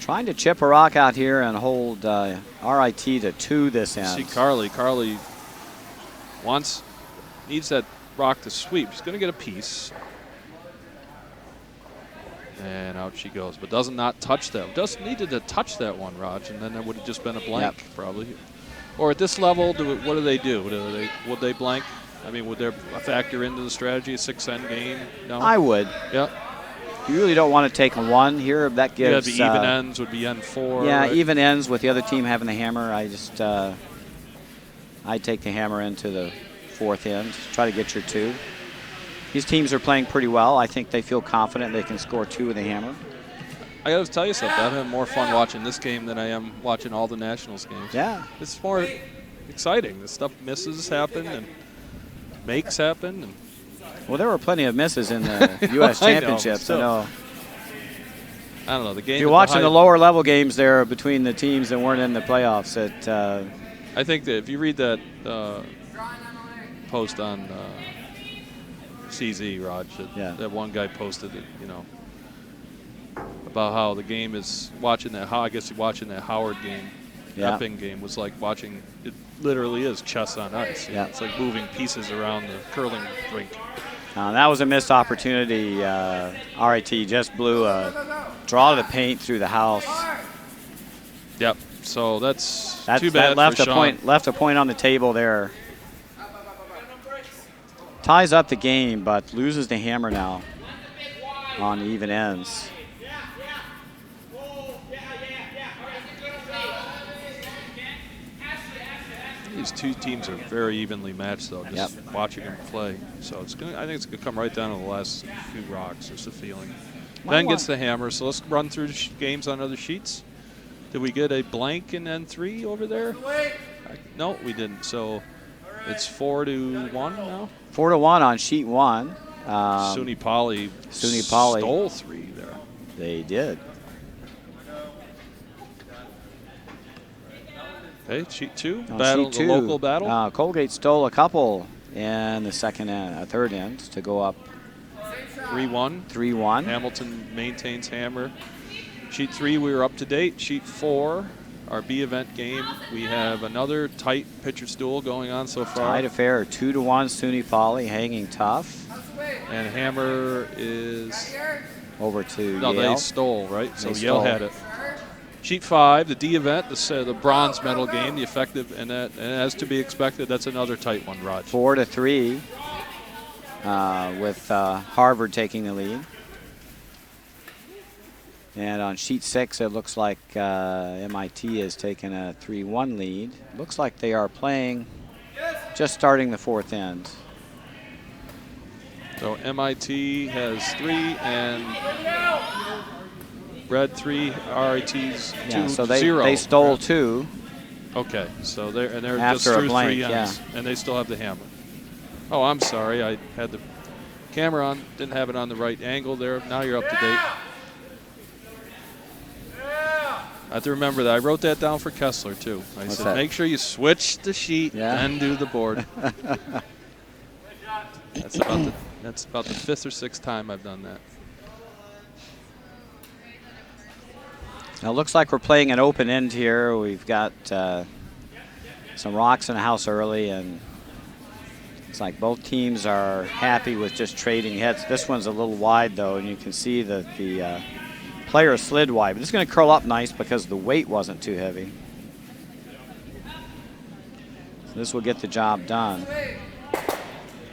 B: Trying to chip a rock out here and hold RIT to 2 this end.
A: See Carly. Carly needs that rock to sweep. She's going to get a piece. And out she goes, but does not touch that. Doesn't needed to touch that one, Raj, and then it would have just been a blank, probably. Or at this level, what do they do? Would they blank? I mean, would there factor into the strategy a 6-end game? No.
B: I would.
A: Yeah.
B: You really don't want to take a 1 here. That gives.
A: Yeah, the even ends would be N4.
B: Yeah,
A: right?
B: even ends with the other team having the hammer. I just I'd take the hammer into the 4th end. Try to get your 2. These teams are playing pretty well. I think they feel confident they can score 2 with a hammer.
A: I got to tell you something. I'm having more fun watching this game than I am watching all the Nationals games.
B: Yeah.
A: It's more exciting. The stuff misses happen and makes happen. And
B: well, there were plenty of misses in the U.S. Championships. I know.
A: I don't know. The game.
B: If you're watching the lower level games there between the teams that weren't in the playoffs,
A: I think that if you read that post on CZ, Raj, that one guy posted it, about how the game is watching that. How I guess watching that Howard game, Epping game was like watching. It literally is chess on ice. It's like moving pieces around the curling rink.
B: That was a missed opportunity. RIT just blew a draw to the paint through the house.
A: Yep. So that's too
B: That
A: bad.
B: left
A: for
B: a
A: Sean.
B: point. Left a point on the table there. Ties up the game, but loses the hammer now on even ends.
A: These two teams are very evenly matched, though, just watching them play. So I think it's going to come right down to the last few rocks, just a feeling. Ben gets the hammer, so let's run through the games on other sheets. Did we get a blank in N3 over there? No, we didn't. So it's 4-1 now?
B: 4-1 on sheet 1.
A: SUNY Poly stole 3 there.
B: They did.
A: Okay, sheet 2,
B: On
A: battle,
B: sheet 2,
A: the local battle.
B: Colgate stole a couple in the third end to go up
A: 3-1.
B: 3-1.
A: Hamilton maintains hammer. Sheet 3, we were up to date. Sheet 4, our B event game, we have another tight pitcher's duel going on so far.
B: Tight affair, 2-1 SUNY Poly, hanging tough.
A: And hammer is
B: over to
A: no,
B: Yale.
A: they stole, right? So
B: They
A: Yale
B: stole.
A: had it. Sheet 5, the D event, the bronze medal game, the effective, and as to be expected, that's another tight one, Raj.
B: 4-3. with Harvard taking the lead. And on sheet 6, it looks like MIT has taken a 3-1 lead. Looks like they are playing, just starting the fourth end.
A: So MIT has 3 and Red 3, RIT's 2,
B: Yeah, so
A: 0.
B: they stole 2.
A: Okay, so they're
B: After
A: just
B: a
A: through
B: blank,
A: 3 ends, and they still have the hammer. Oh, I'm sorry, I had the camera on, didn't have it on the right angle there. Now you're up to date. I have to remember that. I wrote that down for Kessler too. I
B: What's
A: said,
B: that?
A: make sure you switch the sheet, then do the board. That's about the 5th or 6th time I've done that.
B: Now it looks like we're playing an open end here. We've got some rocks in the house early, and it's like both teams are happy with just trading hits. This one's a little wide though, and you can see that the player slid wide, but it's going to curl up nice because the weight wasn't too heavy. So this will get the job done.
I: All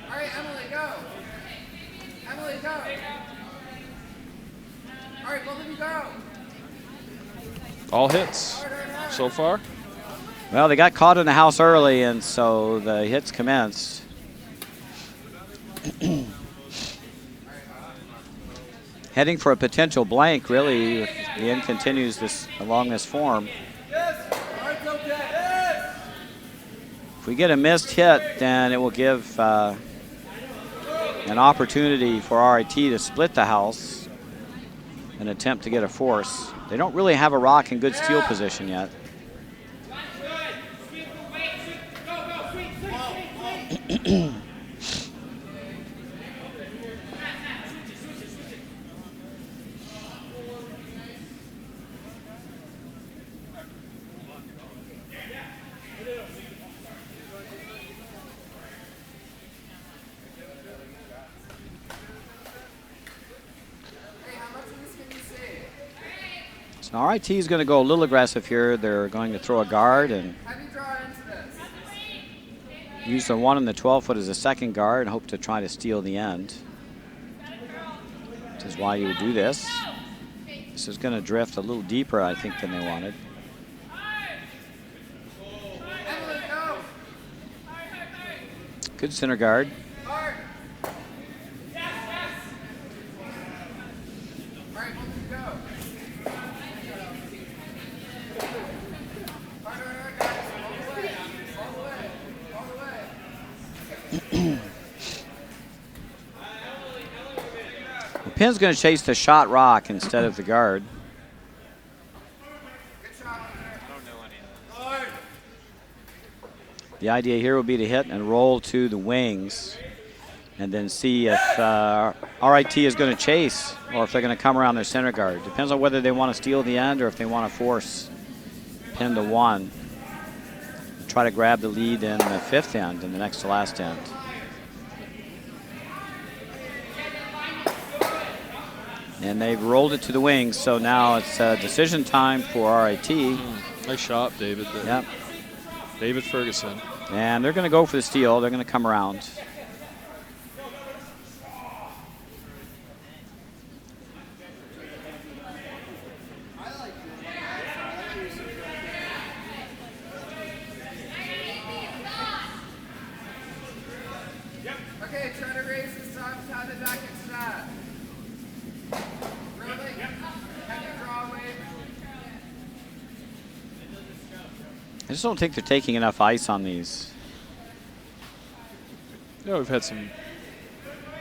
I: right, Emily, go. Emily, go. All right, both of you go.
A: All hits so far.
B: Well, they got caught in the house early, and so the hits commenced. Heading for a potential blank, really, if the end continues this along this form. If we get a missed hit, then it will give an opportunity for RIT to split the house and attempt to get a force. They don't really have a rock in good steal position yet. So RIT is going to go a little aggressive here. They're going to throw a guard and use the 1 and the 12-foot as a second guard and hope to try to steal the end. Which is why you would do this. This is going to drift a little deeper, I think, than they wanted. Good center guard. The pin's going to chase the shot rock instead of the guard. The idea here will be to hit and roll to the wings and then see if RIT is going to chase or if they're going to come around their center guard. Depends on whether they want to steal the end or if they want to force pin to 1. Try to grab the lead in the 5th end, in the next to last end. And they've rolled it to the wings, so now it's decision time for RIT.
A: Nice shot, David.
B: Yep.
A: David Ferguson.
B: And they're going to go for the steal. They're going to come around.
I: Okay, try to raise this top, tie the back and stop. Really? Have you draw away?
B: I just don't think they're taking enough ice on these.
A: Yeah, we've had some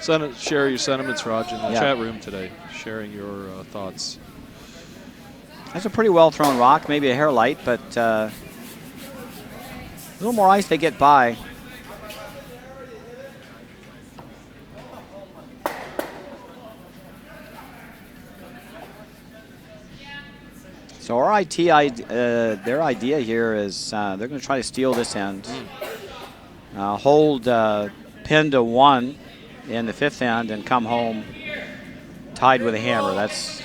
A: share your sentiments, Raj, in the chat room today, sharing your thoughts.
B: That's a pretty well thrown rock, maybe a hair light, but a little more ice they get by. So RIT, their idea here is they're going to try to steal this end. Hold pin to 1 in the 5th end and come home tied with a hammer. That's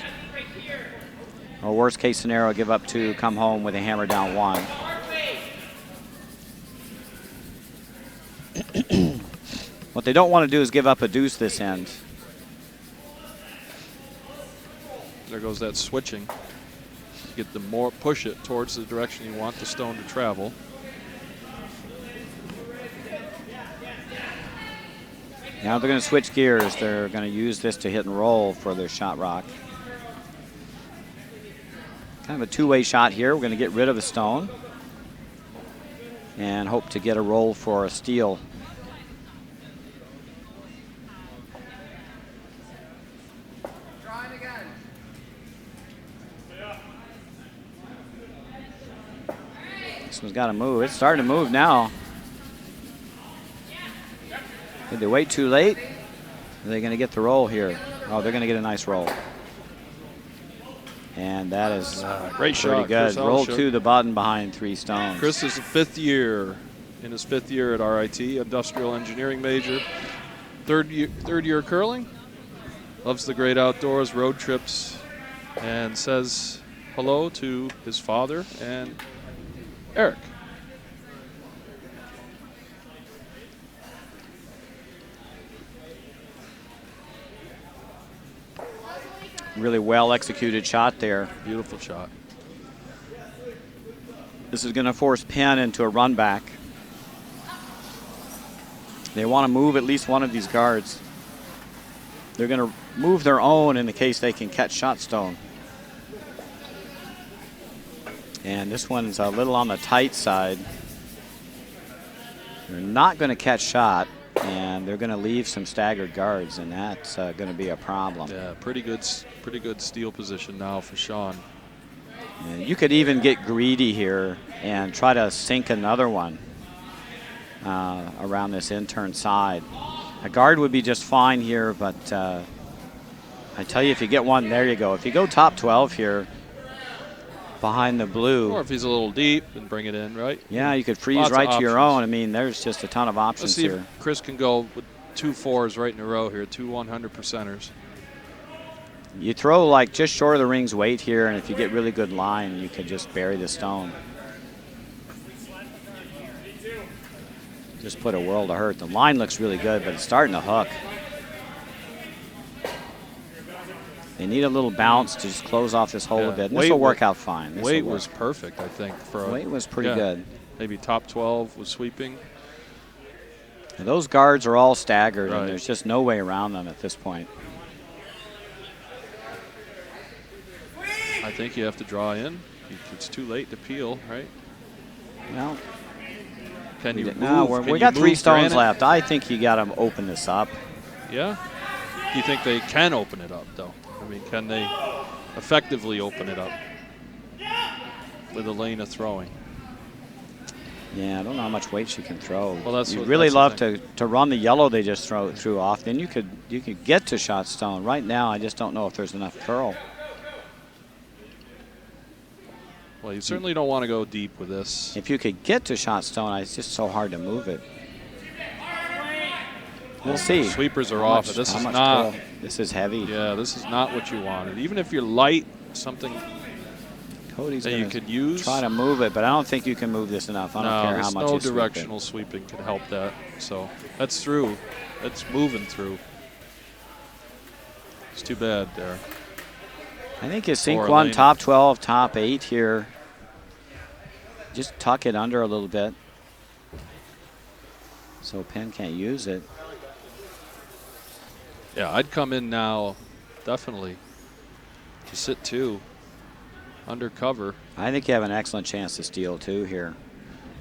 B: a worst case scenario, give up 2, come home with a hammer down 1. What they don't want to do is give up a deuce this end.
A: There goes that switching. Get the more, push it towards the direction you want the stone to travel.
B: Now they're going to switch gears. They're going to use this to hit and roll for their shot rock. Kind of a two-way shot here. We're going to get rid of a stone and hope to get a roll for a steal.
I: Drawing again.
B: This one's got to move. It's starting to move now. Did they wait too late? Are they going to get the roll here? Oh, they're going to get a nice roll. And that is
A: great
B: pretty
A: shot.
B: good.
A: Chris
B: Roll
A: Alshook.
B: to the button behind 3 stones.
A: Chris is in his fifth year at RIT, industrial engineering major. Third year curling. Loves the great outdoors, road trips, and says hello to his father and Eric.
B: Really well executed shot there.
A: Beautiful shot.
B: This is going to force Penn into a run back. They want to move at least one of these guards. They're going to move their own in the case they can catch shot stone. And this one's a little on the tight side. They're not going to catch shot, and they're going to leave some staggered guards, and that's going to be a problem.
A: Yeah, pretty good steal position now for Sean.
B: And you could even get greedy here and try to sink another one around this intern side. A guard would be just fine here, but I tell you, if you get one, there you go. If you go top 12 here behind the blue.
A: Or if he's a little deep and bring it in, right?
B: Yeah, you could freeze
A: Lots
B: right
A: of
B: to your
A: options.
B: own. I mean, there's just a ton of options
A: Let's see
B: here.
A: if Chris can go with 2 4s right in a row here, 2 100%ers.
B: You throw like just short of the ring's weight here, and if you get really good line, you can just bury the stone. Just put a world of hurt. The line looks really good, but it's starting to hook. They need a little bounce to just close off this hole a bit. This will work out fine.
A: Weight was perfect, I think.
B: Weight was pretty good.
A: Maybe top 12 was sweeping.
B: And those guards are all staggered,
A: Right.
B: and there's just no way around them at this point.
A: I think you have to draw in. It's too late to peel, right?
B: Well,
A: Can you move?
B: no,
A: Can
B: we
A: you
B: got 3
A: move
B: stones
A: granite?
B: left. I think you got to open this up.
A: Yeah? Do you think they can open it up, though? I mean, can they effectively open it up with a lane of throwing?
B: Yeah, I don't know how much weight she can throw.
A: Well, that's
B: You'd
A: what-
B: really
A: that's the
B: love
A: thing.
B: to run the yellow they just threw off. Then you could get to shot stone. Right now, I just don't know if there's enough curl.
A: Well, you certainly don't want to go deep with this.
B: If you could get to shot stone, it's just so hard to move it. We'll see.
A: Sweepers are
B: How
A: off,
B: much-
A: but this
B: how
A: is
B: much
A: not.
B: curl. This is heavy.
A: Yeah, this is not what you wanted. Even if you're light, something
B: Cody's
A: that you
B: gonna
A: could use.
B: try to move it, but I don't think you can move this enough. I don't care how
A: there's
B: much
A: no
B: you sweep it.
A: directional sweeping could help that. So that's through. That's moving through. It's too bad there.
B: I think you sink
A: Or
B: one,
A: lane.
B: top 12, top 8 here. Just tuck it under a little bit so Penn can't use it.
A: Yeah, I'd come in now, definitely, to sit 2, under cover.
B: I think you have an excellent chance to steal 2 here.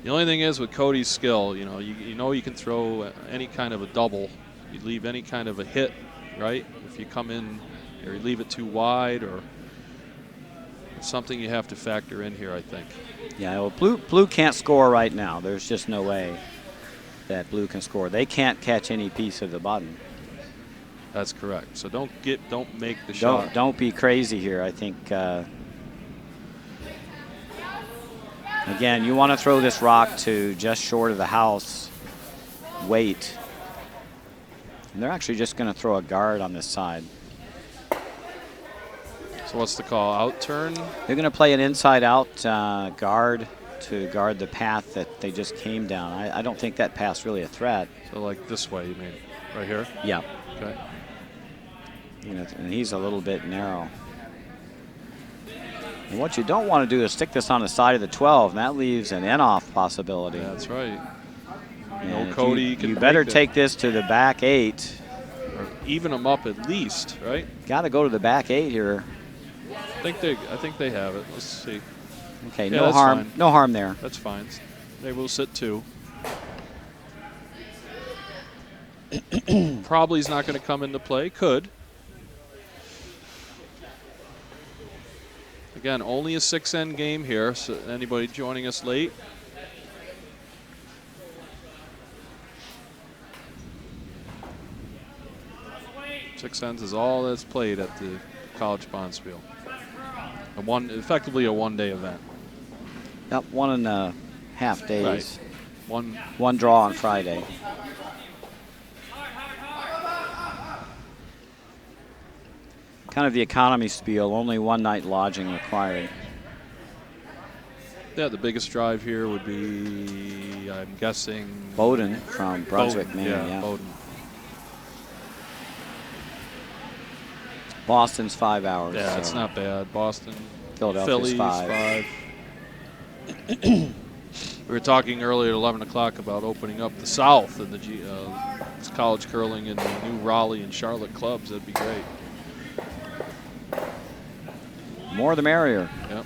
A: The only thing is with Cody's skill, you know you can throw any kind of a double. You leave any kind of a hit, right? If you come in or you leave it too wide, or it's something you have to factor in here, I think.
B: Yeah, well, blue can't score right now. There's just no way that blue can score. They can't catch any piece of the button.
A: That's correct. So don't make the shot.
B: Don't be crazy here. I think again, you want to throw this rock to just short of the house weight. And they're actually just going to throw a guard on this side.
A: So what's the call? Out turn?
B: They're going to play an inside-out guard to guard the path that they just came down. I don't think that path's really a threat.
A: So like this way, you mean? Right here?
B: Yeah.
A: Okay.
B: You know, and he's a little bit narrow. And what you don't want to do is stick this on the side of the 12, and that leaves an in-off possibility.
A: That's right.
B: And if
A: Cody can
B: you better
A: break
B: take this to the back 8.
A: or even them up at least, right?
B: Got to go to the back 8 here.
A: I think they have it. Let's see.
B: Okay,
A: Yeah,
B: no
A: that's
B: harm.
A: fine.
B: No harm there.
A: That's fine. They will sit 2. Probably is not going to come into play. Could. Again, only a 6-end game here. So anybody joining us late? Six ends is all that's played at the College Bonspiel. Effectively a one-day event.
B: Yep, 1.5 days.
A: Right.
B: One draw on Friday. Kind of the economy spiel, only 1 night lodging required.
A: Yeah, the biggest drive here would be, I'm guessing,
B: Bowdoin from Brunswick,
A: Bowdoin,
B: Maine.
A: yeah, Bowdoin.
B: Boston's 5 hours.
A: Yeah,
B: so
A: it's not bad. Boston,
B: Philadelphia's
A: Philly's
B: 5.
A: We were talking earlier at 11 o'clock about opening up the South and the college curling in the new Raleigh and Charlotte clubs. That'd be great.
B: More the merrier.
A: Yep.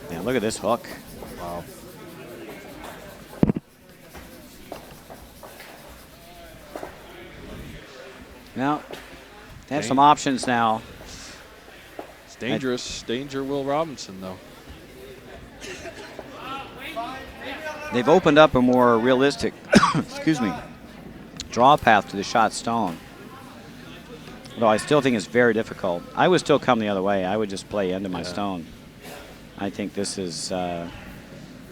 B: Yeah, look at this hook.
A: Wow.
B: Now, they have some options now.
A: It's dangerous. Danger Will Robinson, though.
B: They've opened up a more realistic, excuse me, draw path to the shot stone. Although I still think it's very difficult. I would still come the other way. I would just play into my stone. I think this is the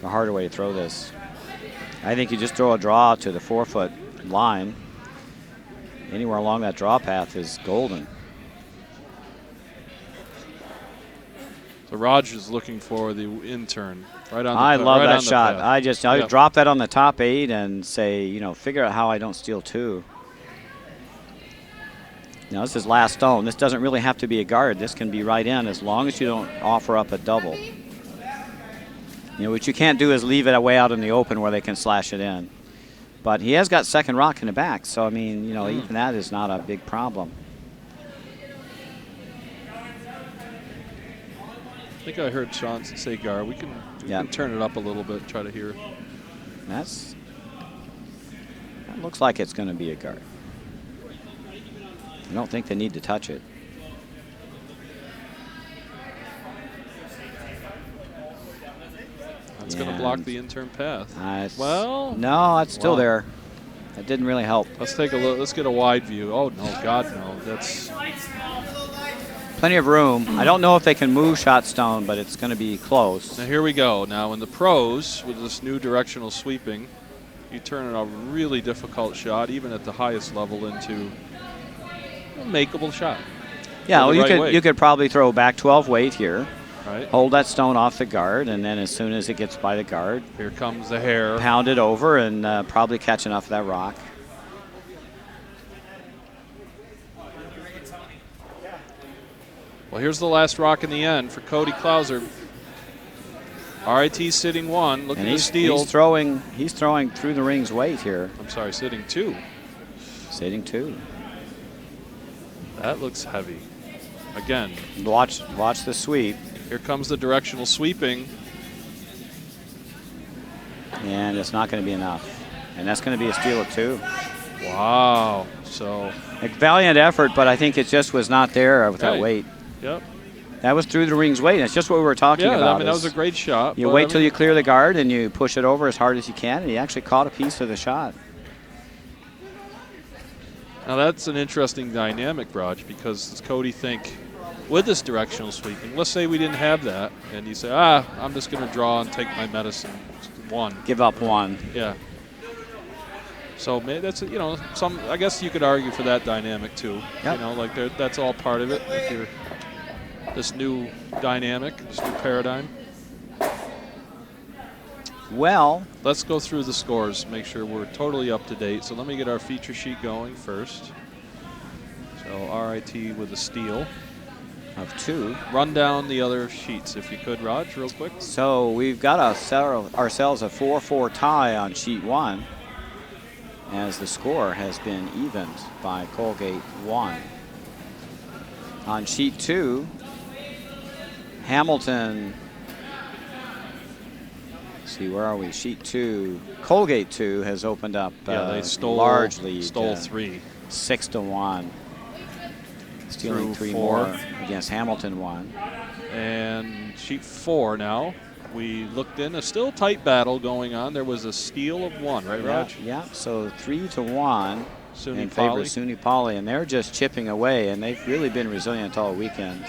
B: harder way to throw this. I think you just throw a draw to the 4-foot line. Anywhere along that draw path is golden.
A: So Roger's looking for the in-turn. Right on the
B: I love
A: right
B: that
A: on the
B: shot.
A: path.
B: I drop that on the top 8 and say, you know, figure out how I don't steal 2. Now this is last stone. This doesn't really have to be a guard. This can be right in as long as you don't offer up a double. You know, what you can't do is leave it way out in the open where they can slash it in. But he has got second rock in the back, so I mean, you know, even that is not a big problem.
A: I think I heard Sean say guard. We can turn it up a little bit, try to hear.
B: That looks like it's going to be a guard. I don't think they need to touch it.
A: That's going to block the in-turn path. Well,
B: no, it's still there. That didn't really help.
A: Let's take a look. Let's get a wide view. Oh no, God no! That's
B: plenty of room. I don't know if they can move shot stone, but it's going to be close.
A: Now here we go. Now in the pros with this new directional sweeping, you turn a really difficult shot, even at the highest level, into a makeable shot.
B: Yeah, well, you could probably throw back 12 weight here.
A: Right.
B: Hold that stone off the guard, and then as soon as it gets by the guard,
A: here comes the hair.
B: Pound it over and probably catch enough of that rock.
A: Well, here's the last rock in the end for Cody Klauser. RIT sitting 1, looking to steal.
B: He's throwing through the ring's weight here.
A: I'm sorry, sitting 2.
B: Sitting 2.
A: That looks heavy. Again.
B: Watch the sweep.
A: Here comes the directional sweeping.
B: And it's not going to be enough. And that's going to be a steal of 2.
A: Wow. So
B: a valiant effort, but I think it just was not there with that weight.
A: Yep.
B: That was through the ring's weight. It's just what we were talking about.
A: Yeah, I mean, that was a great shot.
B: You wait till you clear the guard and you push it over as hard as you can, and he actually caught a piece of the shot.
A: Now that's an interesting dynamic, Raj, because does Cody think with this directional sweeping, let's say we didn't have that, and you say, I'm just going to draw and take my medicine. 1.
B: Give up 1.
A: Yeah. So maybe that's some. I guess you could argue for that dynamic too.
B: Yep.
A: Like that's all part of it. If you're this new dynamic, this new paradigm.
B: Well,
A: let's go through the scores. Make sure we're totally up to date. So let me get our feature sheet going first. So RIT with a steal
B: of 2.
A: Run down the other sheets if you could, Raj, real quick.
B: So we've got ourselves a 4-4 tie on sheet 1, as the score has been evened by Colgate 1. On sheet 2, Hamilton, let's see, where are we? Sheet 2, Colgate 2 has opened up
A: they stole
B: large lead.
A: Stole 3.
B: 6-1. Stealing 3
A: 4.
B: more against Hamilton 1.
A: And sheet 4 now. We looked in a still tight battle going on. There was a steal of 1, right, Raj?
B: Yeah, so 3-1 in favor of SUNY Poly, and they're just chipping away, and they've really been resilient all weekend.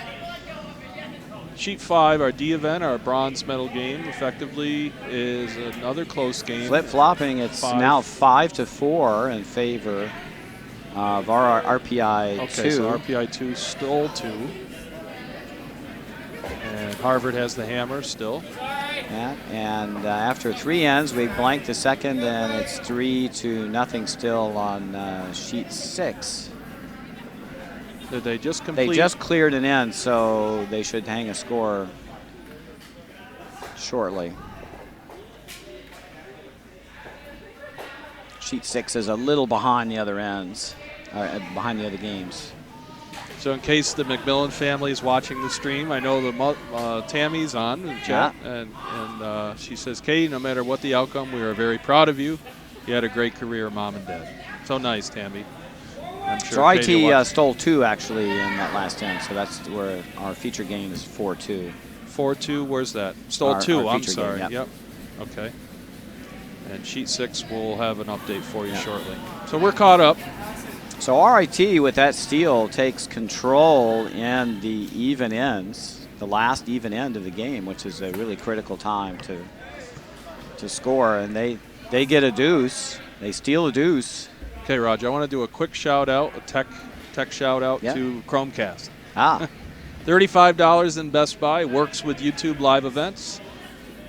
A: Sheet 5, our D event, our bronze medal game, effectively is another close game.
B: Flip-flopping, it's now 5-4 in favor of our RPI 2.
A: Okay, so RPI 2 stole 2. And Harvard has the hammer still.
B: Yeah, and after 3 ends, we blanked the second, and it's 3-0 still on sheet 6.
A: Did they just complete?
B: They just cleared an end, so they should hang a score shortly. Sheet 6 is a little behind the other ends, behind the other games.
A: So in case the McMillan family is watching the stream, I know the Tammy's on in chat, and she says, Katie, no matter what the outcome, we are very proud of you. You had a great career, Mom and Dad. So nice, Tammy. I'm sure
B: so IT stole 2 actually in that last end, so that's where our feature game is 4-2.
A: 4-2, where's that? Stole 2, I'm sorry.
B: Game,
A: yep. Okay. And sheet 6, we'll have an update for you shortly. So we're caught up.
B: So RIT with that steal takes control in the even ends, the last even end of the game, which is a really critical time to score. And they get a deuce. They steal a deuce.
A: Okay, Raj, I want to do a quick shout out, a tech shout out to Chromecast. $35 in Best Buy, works with YouTube live events.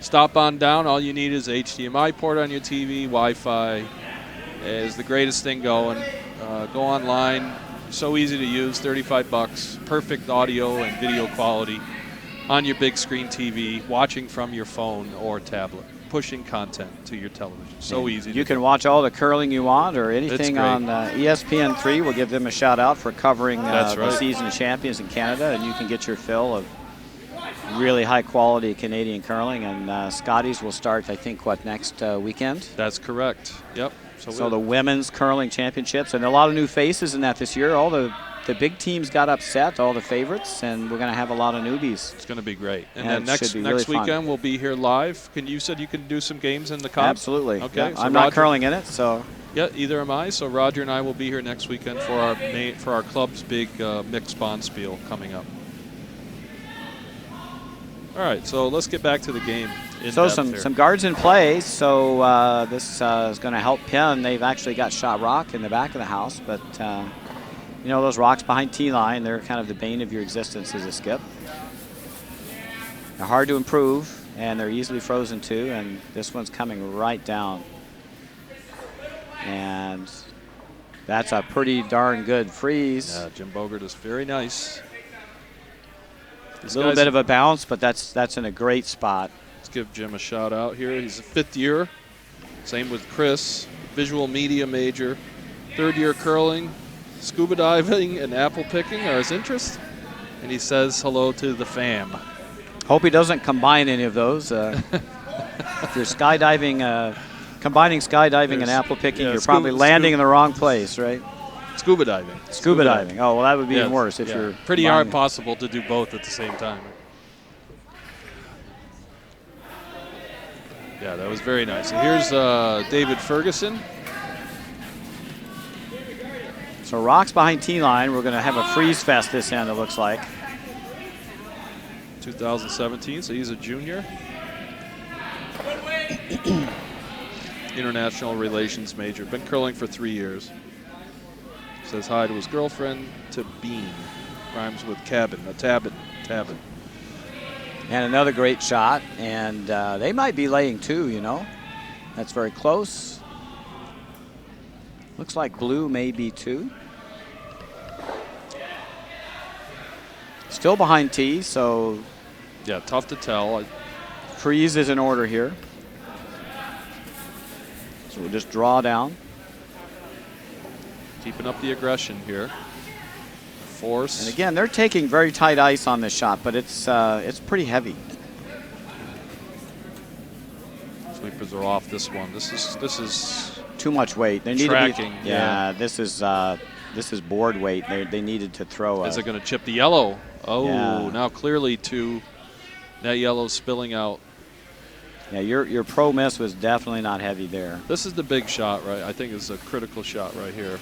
A: Stop on down. All you need is HDMI port on your TV. Wi-Fi is the greatest thing going. Go online. So easy to use. $35. Perfect audio and video quality on your big screen TV. Watching from your phone or tablet. Pushing content to your television. So easy.
B: You can watch all the curling you want or anything on ESPN3. We'll give them a shout out for covering the season of champions in Canada, and you can get your fill of really high quality Canadian curling. And Scotty's will start, I think, next weekend?
A: That's correct. Yep.
B: So the women's curling championships, and a lot of new faces in that this year. All the big teams got upset, all the favorites, and we're going to have a lot of newbies.
A: It's going to be great. And then next weekend we'll be here live. You said you can do some games in the Cup?
B: Absolutely.
A: Okay.
B: Yeah, so I'm not curling in it, so.
A: Yeah, either am I. So Roger and I will be here next weekend for our club's big mixed Bonspiel coming up. All right, so let's get back to the game.
B: So some guards in play. So this is going to help Penn. They've actually got shot rock in the back of the house, but you know, those rocks behind T-line, they're kind of the bane of your existence as a skip. They're hard to improve, and they're easily frozen too, and this one's coming right down. And that's a pretty darn good freeze.
A: Yeah, Jim Bogert is very nice.
B: A little bit of a bounce, but that's in a great spot.
A: Let's give Jim a shout out here. He's a 5th year. Same with Chris, visual media major, 3rd year curling. Scuba diving and apple picking are his interests, and he says hello to the fam.
B: Hope he doesn't combine any of those. If you're skydiving, combining skydiving and apple picking, you're probably landing in the wrong place, right?
A: Scuba diving.
B: Scuba diving. Oh, well, that would be even worse if you're
A: pretty hard possible to do both at the same time. Yeah, that was very nice. And here's David Ferguson.
B: So rocks behind T-line. We're going to have a freeze fest this end, it looks like.
A: 2017, so he's a junior. international relations major. Been curling for 3 years. Says hi to his girlfriend, to Bean. Rhymes with cabin, a tabin.
B: And another great shot, and they might be laying 2, you know. That's very close. Looks like blue may be 2. Still behind T, so
A: Yeah, tough to tell.
B: freeze is in order here. So we'll just draw down.
A: Keeping up the aggression here. Force.
B: And again, they're taking very tight ice on this shot, but it's pretty heavy.
A: Sweepers are off this one. This is
B: Too much weight. They need
A: tracking.
B: to be, yeah, this is board weight. They needed to throw.
A: Is it going to chip the yellow? Oh,
B: Yeah.
A: now clearly that yellow's spilling out.
B: Yeah, your pro miss was definitely not heavy there.
A: This is the big shot, right? I think it's a critical shot right here.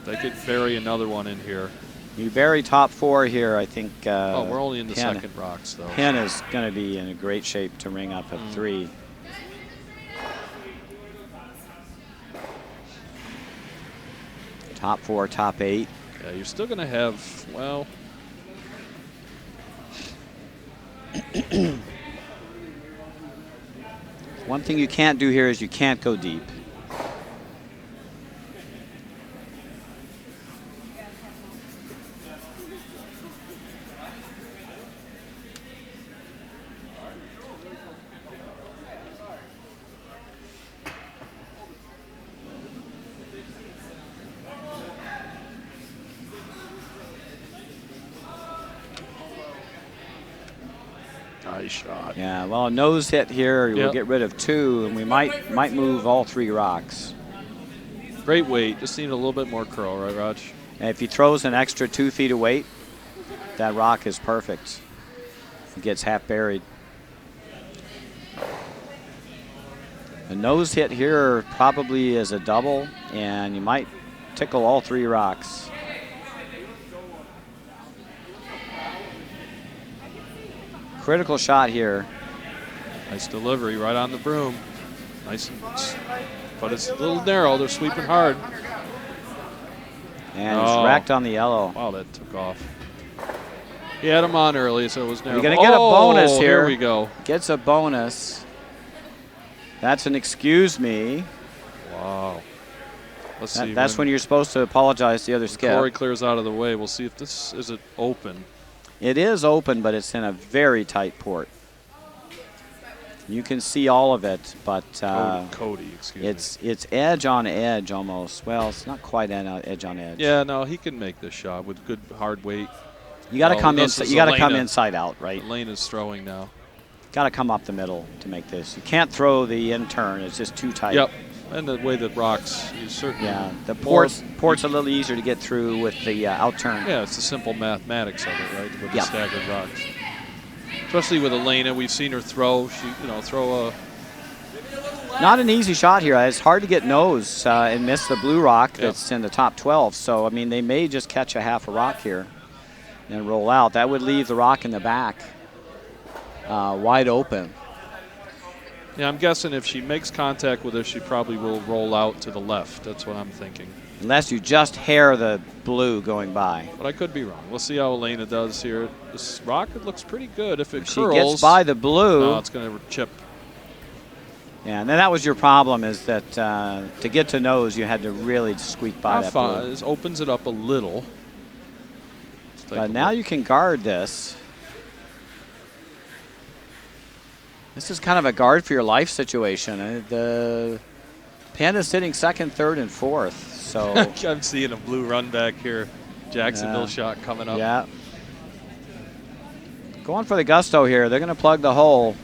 A: They could bury another one in here.
B: You bury top 4 here, I think.
A: Oh, we're only in the second rocks, though.
B: Penn is going to be in a great shape to ring up at 3. Top 4, top 8.
A: Yeah, you're still going to have, well,
B: One thing you can't do here is you can't go deep.
A: nice shot.
B: Yeah, well, a nose hit here, we'll
A: Yep.
B: get rid of 2, and we might move all 3 rocks.
A: Great weight. Just need a little bit more curl, right, Raj?
B: And if he throws an extra 2 feet of weight, that rock is perfect. It gets half buried. A nose hit here probably is a double, and you might tickle all 3 rocks. Critical shot here.
A: Nice delivery right on the broom. Nice, but it's a little narrow. They're sweeping hard.
B: And it's racked on the yellow.
A: Wow, that took off. He had him on early, so it was narrow.
B: You're going to get a bonus here.
A: Here we go.
B: Gets a bonus. That's an excuse me.
A: Wow. Let's see.
B: That's when you're supposed to apologize to the other skip.
A: Corey clears out of the way. We'll see if this is it open.
B: It is open, but it's in a very tight port. You can see all of it, but
A: Cody, excuse me.
B: it's edge on edge almost. Well, it's not quite edge on edge.
A: Yeah, no, he can make this shot with good hard weight.
B: You got to come
A: this
B: inside.
A: is
B: You got to come
A: Elena.
B: inside out, right?
A: Elena's throwing now.
B: Got to come up the middle to make this. You can't throw the in turn. It's just too tight.
A: Yep, and the way that rocks, you certainly.
B: Yeah, the
A: more-
B: port's a little easier to get through with the out turn.
A: Yeah, it's the simple mathematics of it, right? With the
B: Yep.
A: staggered rocks. Especially with Elena, we've seen her throw. She, throw a.
B: Not an easy shot here. It's hard to get nose and miss the blue rock that's in the top 12. So, I mean, they may just catch a half a rock here and roll out. That would leave the rock in the back wide open.
A: Yeah, I'm guessing if she makes contact with her, she probably will roll out to the left. That's what I'm thinking.
B: Unless you just hair the blue going by.
A: But I could be wrong. We'll see how Elena does here. This rock, it looks pretty good. If it
B: She
A: curls,
B: gets by the blue.
A: no, it's going to chip.
B: Yeah, and then that was your problem, is that to get to nose, you had to really squeak by that blue.
A: It opens it up a little.
B: But now you can guard this. This is kind of a guard for your life situation. The Penn is sitting second, third, and fourth. So
A: I'm seeing a blue run back here. Jacksonville shot coming up.
B: Yeah. Going for the gusto here. They're going to plug the hole.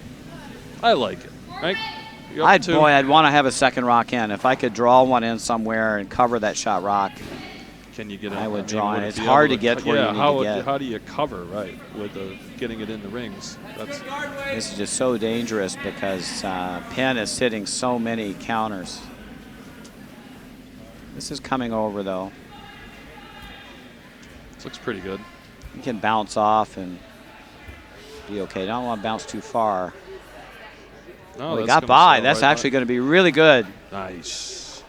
A: I like it. Right? You're up two.
B: I'd want to have a second rock in. If I could draw one in somewhere and cover that shot rock,
A: Can you get it?
B: I would
A: mean,
B: draw
A: would
B: it.
A: it
B: It's
A: be
B: hard
A: able
B: to get where you need to get.
A: How do you cover, right, with getting it in the rings?
B: This is just so dangerous because Penn is hitting so many counters. This is coming over, though.
A: This looks pretty good.
B: You can bounce off and be okay. Don't want to bounce too far.
A: No,
B: Well, he
A: that's
B: got by.
A: gonna
B: That's
A: sail right
B: actually going to be really good.
A: Nice.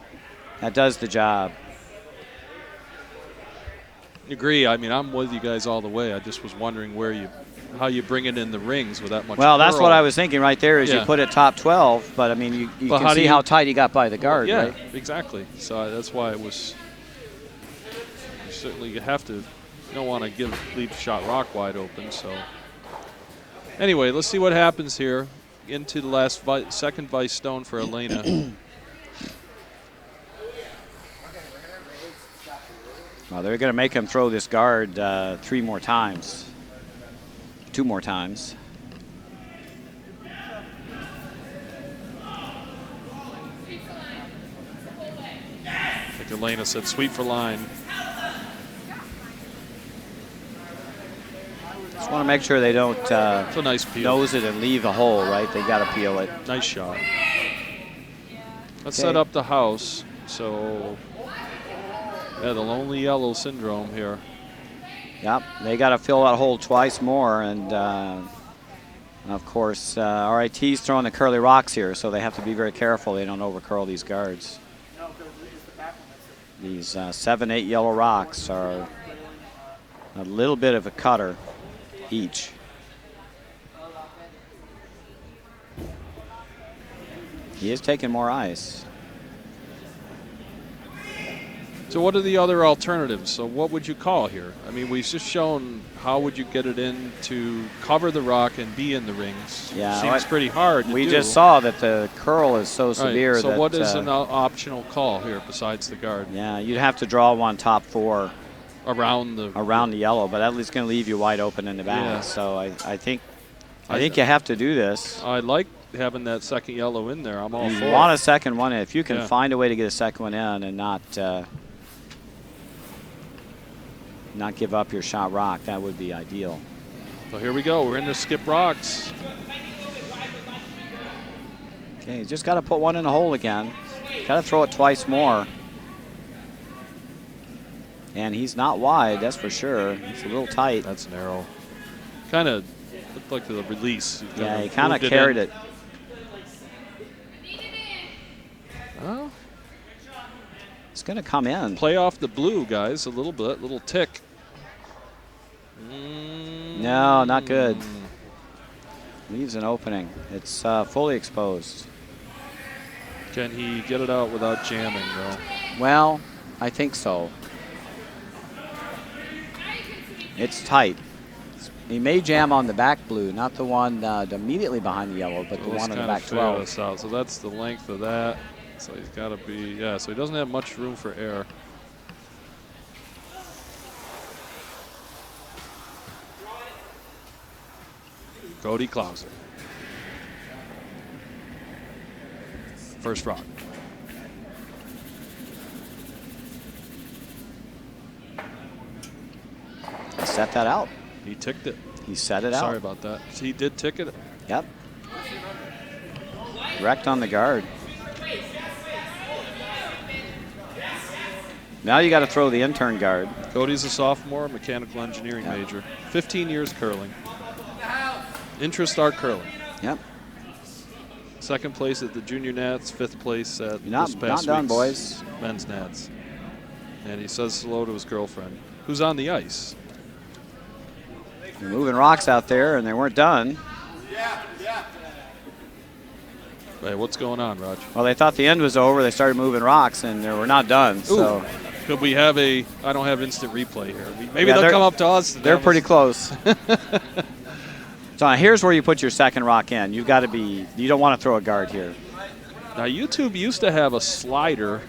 B: That does the job.
A: Agree. I mean, I'm with you guys all the way. I just was wondering how you bring it in the rings with that much
B: Well, that's
A: curl.
B: what I was thinking right there is
A: Yeah.
B: you put it top 12, but, I mean, you
A: But
B: can
A: how
B: see
A: do
B: how
A: you-
B: tight he got by the guard,
A: Yeah,
B: right?
A: exactly. So that's why it was. Certainly, you have to. You don't want to leave the shot rock wide open. So anyway, let's see what happens here. Into the second vice stone for Elena.
B: Well, they're going to make him throw this guard 3 more times. 2 more times.
A: Like Elena said, sweep for line.
B: Just want to make sure they don't
A: It's a nice peel.
B: nose it and leave a hole, right? They got to peel it.
A: Nice shot. Let's
B: Okay.
A: set up the house. So, yeah, the lonely yellow syndrome here.
B: Yep, they got to fill that hole twice more, and of course, RIT's throwing the curly rocks here, so they have to be very careful they don't overcurl these guards. These 7, 8 yellow rocks are a little bit of a cutter each. He is taking more ice.
A: So what are the other alternatives? So what would you call here? I mean, we've just shown how would you get it in to cover the rock and be in the rings.
B: Yeah,
A: Seems pretty hard to
B: We
A: do.
B: just saw that the curl is so
A: Right,
B: severe
A: so
B: that
A: what is an optional call here besides the guard?
B: yeah, you'd have to draw one top 4
A: Around the
B: yellow, but at least going to leave you wide open in the back.
A: Yeah.
B: So I think you have to do this.
A: I like having that second yellow in there. I'm all
B: You
A: for
B: want
A: it.
B: a second one in. If you can
A: Yeah.
B: find a way to get a second one in and not give up your shot rock, that would be ideal.
A: So here we go. We're in the skip rocks.
B: Okay, you just got to put one in the hole again. Got to throw it twice more. And he's not wide, that's for sure. It's a little tight.
A: That's narrow. Kind of looked like the release.
B: Yeah, he kind of
A: moved
B: carried
A: in.
B: it.
A: Well,
B: It's going to come in.
A: play off the blue, guys, a little bit, little tick.
B: No, not good. Leaves an opening. It's fully exposed.
A: Can he get it out without jamming, though?
B: Well, I think so. It's tight. He may jam on the back blue, not the one immediately behind the yellow, but the
A: Let's
B: one on the
A: kinda
B: back
A: figure
B: 12.
A: this out. So that's the length of that. So he's got to be, yeah, so he doesn't have much room for error. Cody Klauser. First rock.
B: Set that out.
A: He ticked it.
B: He set it out.
A: Sorry about that. He did tick it.
B: Yep. Wrecked on the guard. Now you got to throw the intern guard.
A: Cody's a sophomore, mechanical engineering major. 15 years curling. Interest art curling.
B: Yep.
A: Second place at the junior nats, 5th place at
B: You're not
A: this past
B: done,
A: week's
B: boys.
A: men's nats. And he says hello to his girlfriend, who's on the ice.
B: They're moving rocks out there, and they weren't done.
A: Hey, what's going on, Raj?
B: Well, they thought the end was over. They started moving rocks, and they were not done. So
A: Could we have I don't have instant replay here. Maybe
B: Yeah,
A: they'll
B: they're-
A: come up to us. and
B: they're
A: have
B: pretty
A: us-
B: close. So here's where you put your second rock in. You've got to be. You don't want to throw a guard here.
A: Now, YouTube used to have a slider.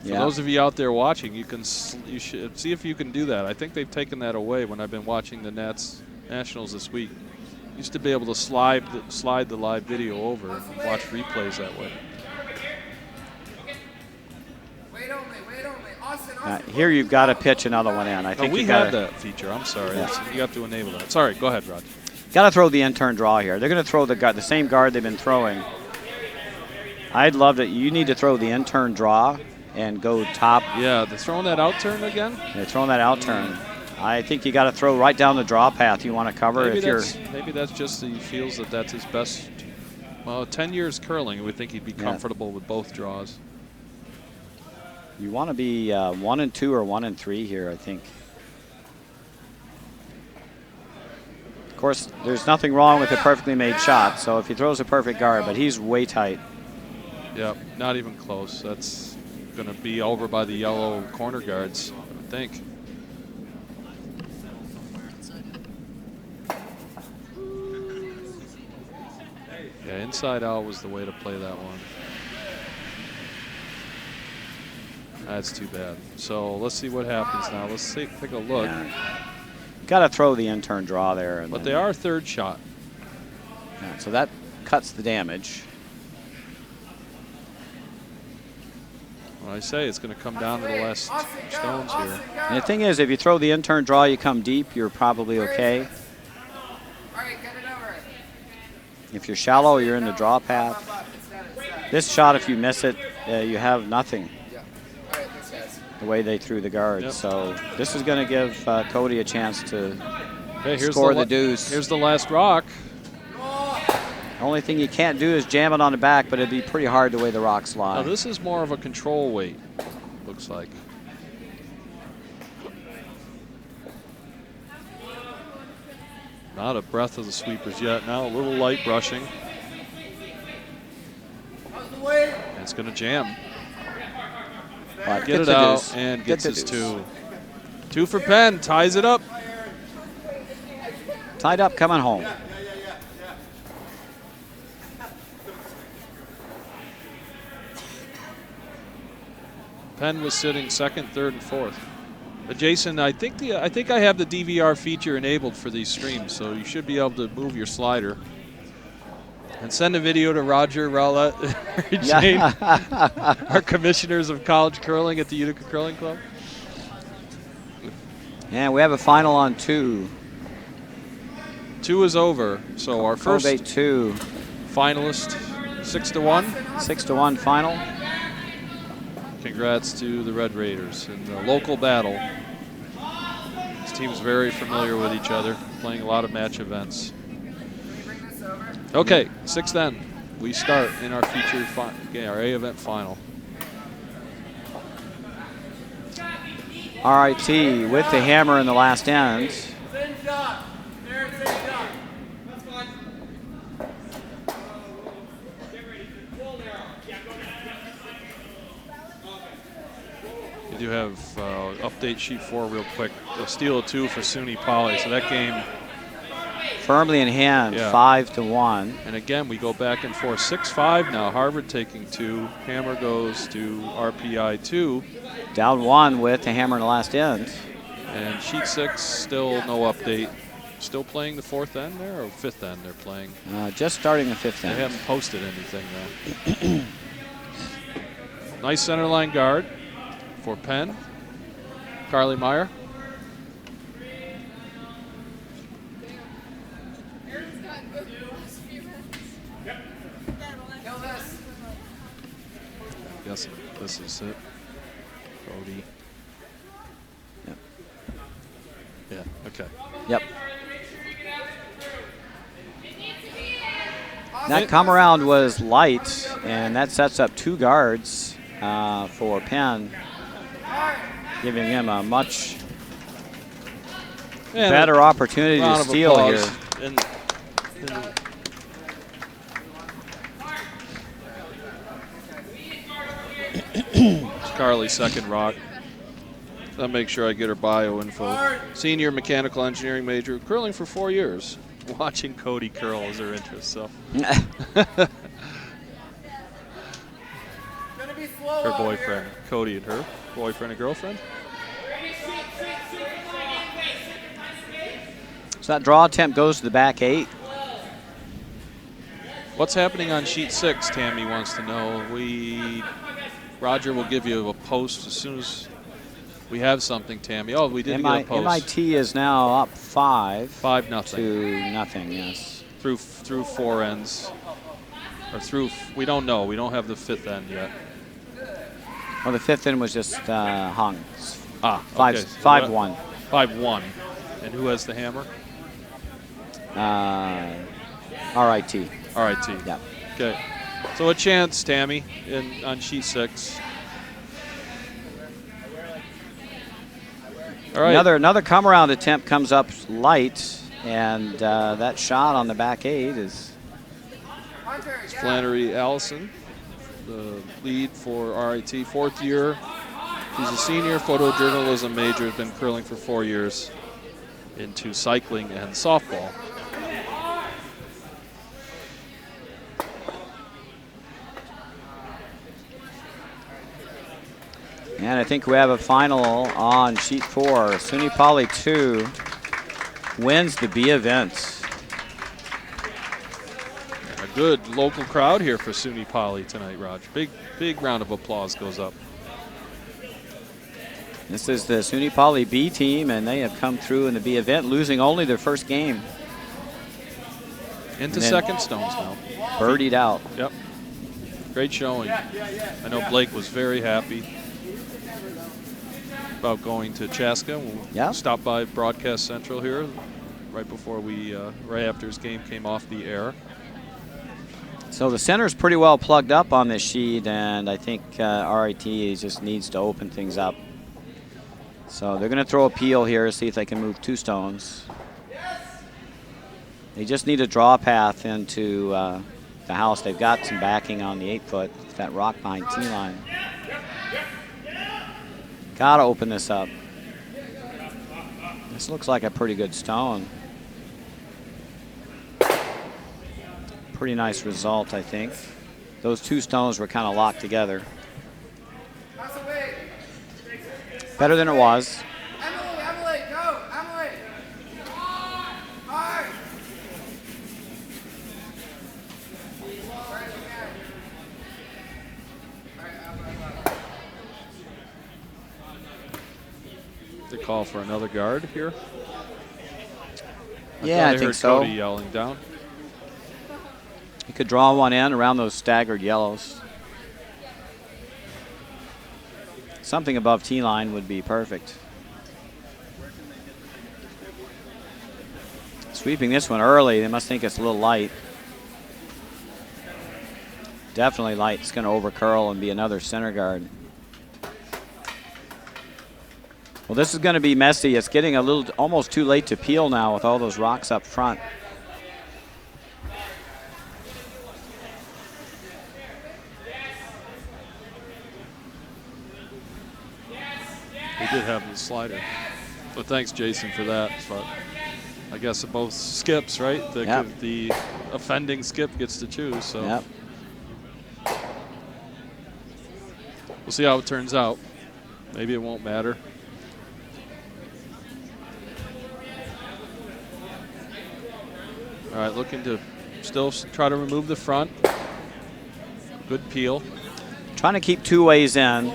A: For
B: Yeah.
A: those of you out there watching, you should see if you can do that. I think they've taken that away when I've been watching the Nats Nationals this week. Used to be able to slide the live video over and watch replays that way.
I: Wait only. Austin.
B: Here you've got to pitch another one in. I think
A: we
B: you
A: have
B: got
A: that feature. I'm sorry.
B: Yeah.
A: You have to enable that. Sorry. Go ahead, Rod.
B: got to throw the intern draw here. They're going to throw the same guard they've been throwing. I'd love to. You need to throw the intern draw and go top.
A: Yeah, they're throwing that out turn again.
B: They're throwing that out turn. I think you got to throw right down the draw path you want to cover.
A: Maybe
B: If you're
A: that's just he feels that that's his best Well, 10 years curling, we think he'd be comfortable with both draws.
B: You want to be 1 and 2 or 1 and 3 here, I think. Of course, there's nothing wrong with a perfectly made shot, so if he throws a perfect guard, but he's way tight.
A: Yep, not even close. That's going to be over by the yellow corner guards, I think. Yeah, inside out was the way to play that one. That's too bad. So let's see what happens now. Let's take a look.
B: Yeah. Got to throw the in-turn draw there. And
A: but they are third shot.
B: Yeah, so that cuts the damage.
A: Well, I say it's going to come down to the last stones here.
B: And the thing is, if you throw the in-turn draw, you come deep, you're probably okay. If you're shallow, you're in the draw path. This shot, if you miss it, you have nothing. The way they threw the guard.
A: Yep.
B: So this is going to give Cody a chance to
A: here's
B: score the deuce.
A: Here's the last rock.
B: The only thing you can't do is jam it on the back, but it'd be pretty hard the way the rocks lie.
A: Now this is more of a control weight, looks like. Not a breath of the sweepers yet. Now a little light brushing. And it's going to jam.
B: But
A: Get it out and gets his 2. 2 for Penn, ties it up.
B: Tied up, coming home.
A: Penn was sitting second, third, and fourth. Jason, I think I have the DVR feature enabled for these streams, so you should be able to move your slider. And send a video to Roger, Rowlett, Jane, our commissioners of college curling at the Utica Curling Club.
B: And we have a final on 2.
A: 2 is over. So our first
B: 2
A: finalist, 6-1.
B: 6-1 final.
A: Congrats to the Red Raiders in the local battle. This team's very familiar with each other, playing a lot of match events. Okay, 6 then. We start in our featured our A event final.
B: RIT with the hammer in the last end.
A: We do have update sheet 4 real quick. The steal of 2 for SUNY Poly. So that game
B: firmly in hand, 5-1.
A: And again, we go back and forth. 6-5 now. Harvard taking 2. Hammer goes to RPI 2.
B: Down 1 with the hammer in the last end.
A: And sheet 6, still no update. Still playing the 4th end there, or 5th end they're playing?
B: Just starting the 5th end.
A: They haven't posted anything though. Nice center line guard for Penn. Carly Meyer. Yes, this is it. Cody.
B: Yep.
A: Yeah, okay.
B: Yep. That come around was light, and that sets up 2 guards for Penn, giving him a much better opportunity to steal here.
A: It's Carly's second rock. I'll make sure I get her bio info. Senior mechanical engineering major, curling for 4 years. Watching Cody curl is her interest, so. Her boyfriend, Cody, and her boyfriend and girlfriend.
B: So that draw attempt goes to the back 8.
A: What's happening on sheet 6, Tammy wants to know. Roger will give you a post as soon as we have something, Tammy. Oh, we did get a post.
B: MIT is now up 5.
A: 5-0.
B: To nothing, yes.
A: Through 4 ends. Or through, we don't know. We don't have the 5th end yet.
B: Well, the 5th end was just hung.
A: Okay.
B: 5-1.
A: 5-1. And who has the hammer?
B: RIT.
A: RIT.
B: Yeah.
A: Okay. So a chance, Tammy, on sheet 6. All right.
B: Another come around attempt comes up light, and that shot on the back 8 is.
A: It's Flannery Allison, the lead for RIT, 4th year. She's a senior, photojournalism major, has been curling for 4 years, into cycling and softball.
B: And I think we have a final on sheet 4. SUNY Poly 2 wins the B event.
A: A good local crowd here for SUNY Poly tonight, Raj. Big round of applause goes up.
B: This is the SUNY Poly B team, and they have come through in the B event, losing only their first game.
A: Into second stones now.
B: Birdied out.
A: Yep. Great showing. I know Blake was very happy about going to Chaska. We'll stop by Broadcast Central here right before right after his game came off the air.
B: So the center's pretty well plugged up on this sheet, and I think RIT just needs to open things up. So they're going to throw a peel here, see if they can move 2 stones. They just need a draw path into the house. They've got some backing on the 8-foot, that rock behind tee line. Got to open this up. This looks like a pretty good stone. Pretty nice result, I think. Those 2 stones were kind of locked together. Better than it was.
I: Emily, go! Emily! Hard!
A: They call for another guard here.
B: I think so.
A: Cody yelling down.
B: You could draw one in around those staggered yellows. Something above tee line would be perfect. Sweeping this one early, they must think it's a little light. Definitely light. It's going to over curl and be another center guard. Well, this is going to be messy. It's getting almost too late to peel now with all those rocks up front.
A: We did have the slider. But thanks, Jason, for that. But I guess it both skips, right? The offending skip gets to choose. So we'll see how it turns out. Maybe it won't matter. All right, looking to still try to remove the front. Good peel.
B: Trying to keep 2 ways in.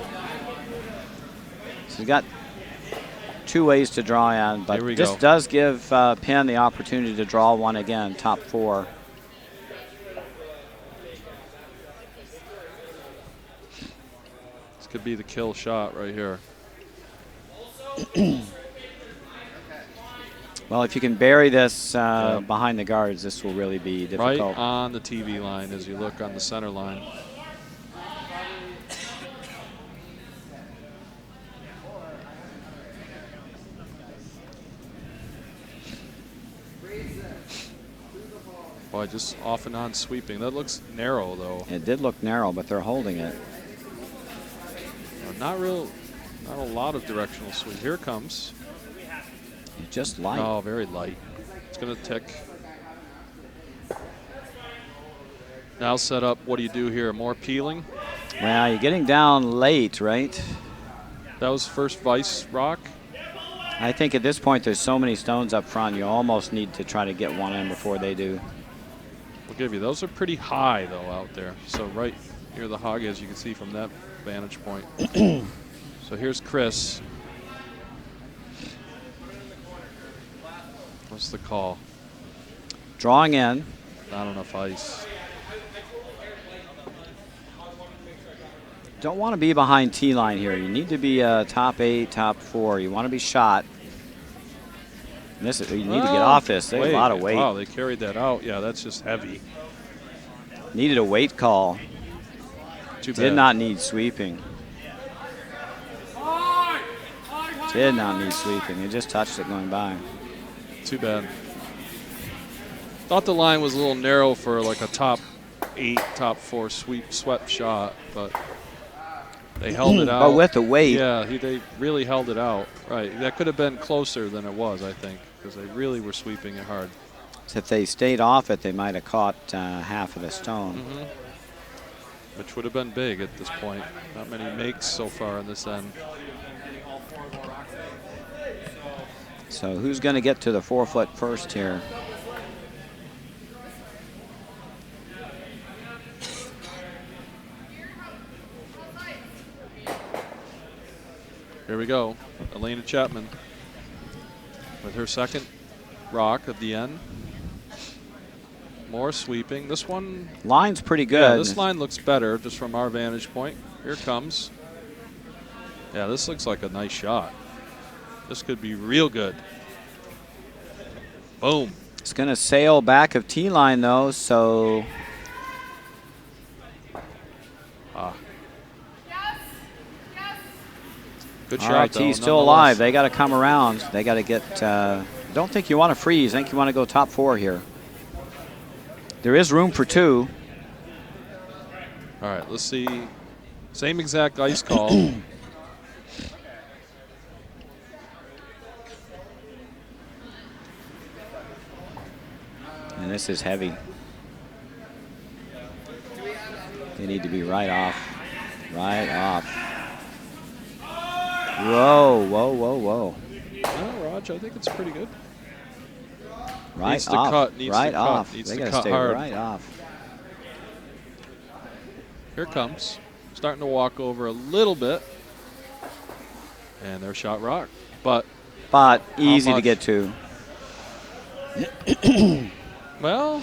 B: So he's got 2 ways to draw in, but this does give Penn the opportunity to draw one again, top 4.
A: This could be the kill shot right here.
B: Well, if you can bury this behind the guards, this will really be difficult.
A: Right on the TV line as you look on the center line. Boy, just off and on sweeping. That looks narrow, though.
B: It did look narrow, but they're holding it.
A: Not a lot of directional sweep. Here it comes.
B: Just light.
A: Oh, very light. It's going to tick. Now set up. What do you do here? More peeling?
B: Well, you're getting down late, right?
A: That was first vice rock.
B: I think at this point there's so many stones up front, you almost need to try to get one in before they do.
A: We'll give you. Those are pretty high, though, out there. So right near the hog, as you can see from that vantage point. So here's Chris. What's the call?
B: Drawing in.
A: Not enough ice.
B: Don't want to be behind tee line here. You need to be top 8, top 4. You want to be shot. And you need to get off this. There's a lot of weight.
A: Wow, they carried that out. Yeah, that's just heavy.
B: Needed a weight call.
A: Too bad.
B: Did not need sweeping. Did not need sweeping. He just touched it going by.
A: Too bad. Thought the line was a little narrow for like a top 8, top 4 swept shot, but they held it out.
B: But with the weight.
A: Yeah, they really held it out. Right. That could have been closer than it was, I think, because they really were sweeping it hard.
B: So if they stayed off it, they might have caught half of the stone.
A: Which would have been big at this point. Not many makes so far on this end.
B: So who's going to get to the 4-foot first here?
A: Here we go. Elena Chapman with her second rock at the end. More sweeping. This one.
B: Line's pretty good.
A: Yeah, this line looks better just from our vantage point. Here it comes. Yeah, this looks like a nice shot. This could be real good. Boom.
B: It's going to sail back of tee line though, so.
A: Good
B: All
A: shot,
B: right,
A: though,
B: tee's still alive. They got to come around. They got to get. Don't think you want to freeze. I think you want to go top 4 here. There is room for 2.
A: All right, let's see. Same exact ice call. And
B: this is heavy. They need to be right off. Right off. Whoa, whoa, whoa, whoa.
A: No, Raj, I think it's pretty good.
B: Right
A: needs
B: off.
A: To cut, needs
B: right
A: to
B: off.
A: cut, needs
B: they
A: to
B: got to
A: cut
B: stay
A: hard.
B: right off.
A: Here it comes. Starting to walk over a little bit. And their shot rock. But
B: easy to get to.
A: Well,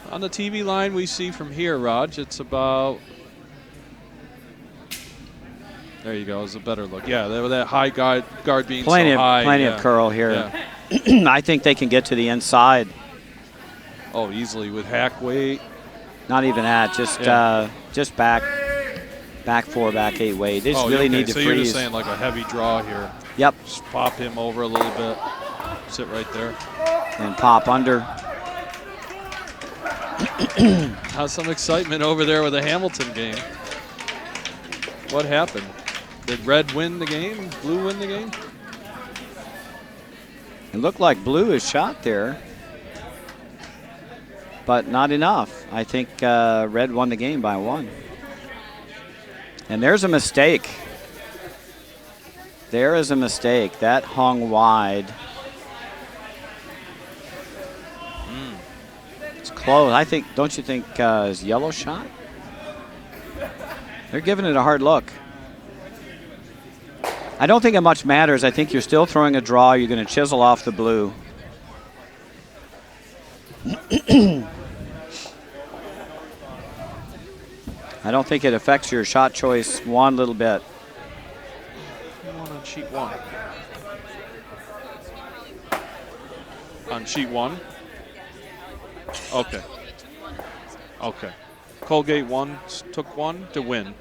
A: on the TV line we see from here, Raj, it's about. There you go. It's a better look. Yeah, that high guard being
B: plenty
A: so high.
B: Plenty of curl here. Yeah. I think they can get to the inside.
A: Oh, easily with hack weight.
B: Not even that. Just back 4, back 8 weight. They just really need to
A: so
B: freeze.
A: You're just saying like a heavy draw here.
B: Yep.
A: Just pop him over a little bit. Sit right there.
B: And pop under.
A: How's some excitement over there with the Hamilton game? What happened? Did red win the game? Blue win the game?
B: It looked like blue is shot there, but not enough. I think red won the game by 1. And there's a mistake. There is a mistake. That hung wide. It's close. I think, don't you think is yellow shot? They're giving it a hard look. I don't think it much matters. I think you're still throwing a draw. You're going to chisel off the blue. I don't think it affects your shot choice one little bit.
A: On sheet 1. On sheet 1? Okay. Okay. Colgate took 1 to win.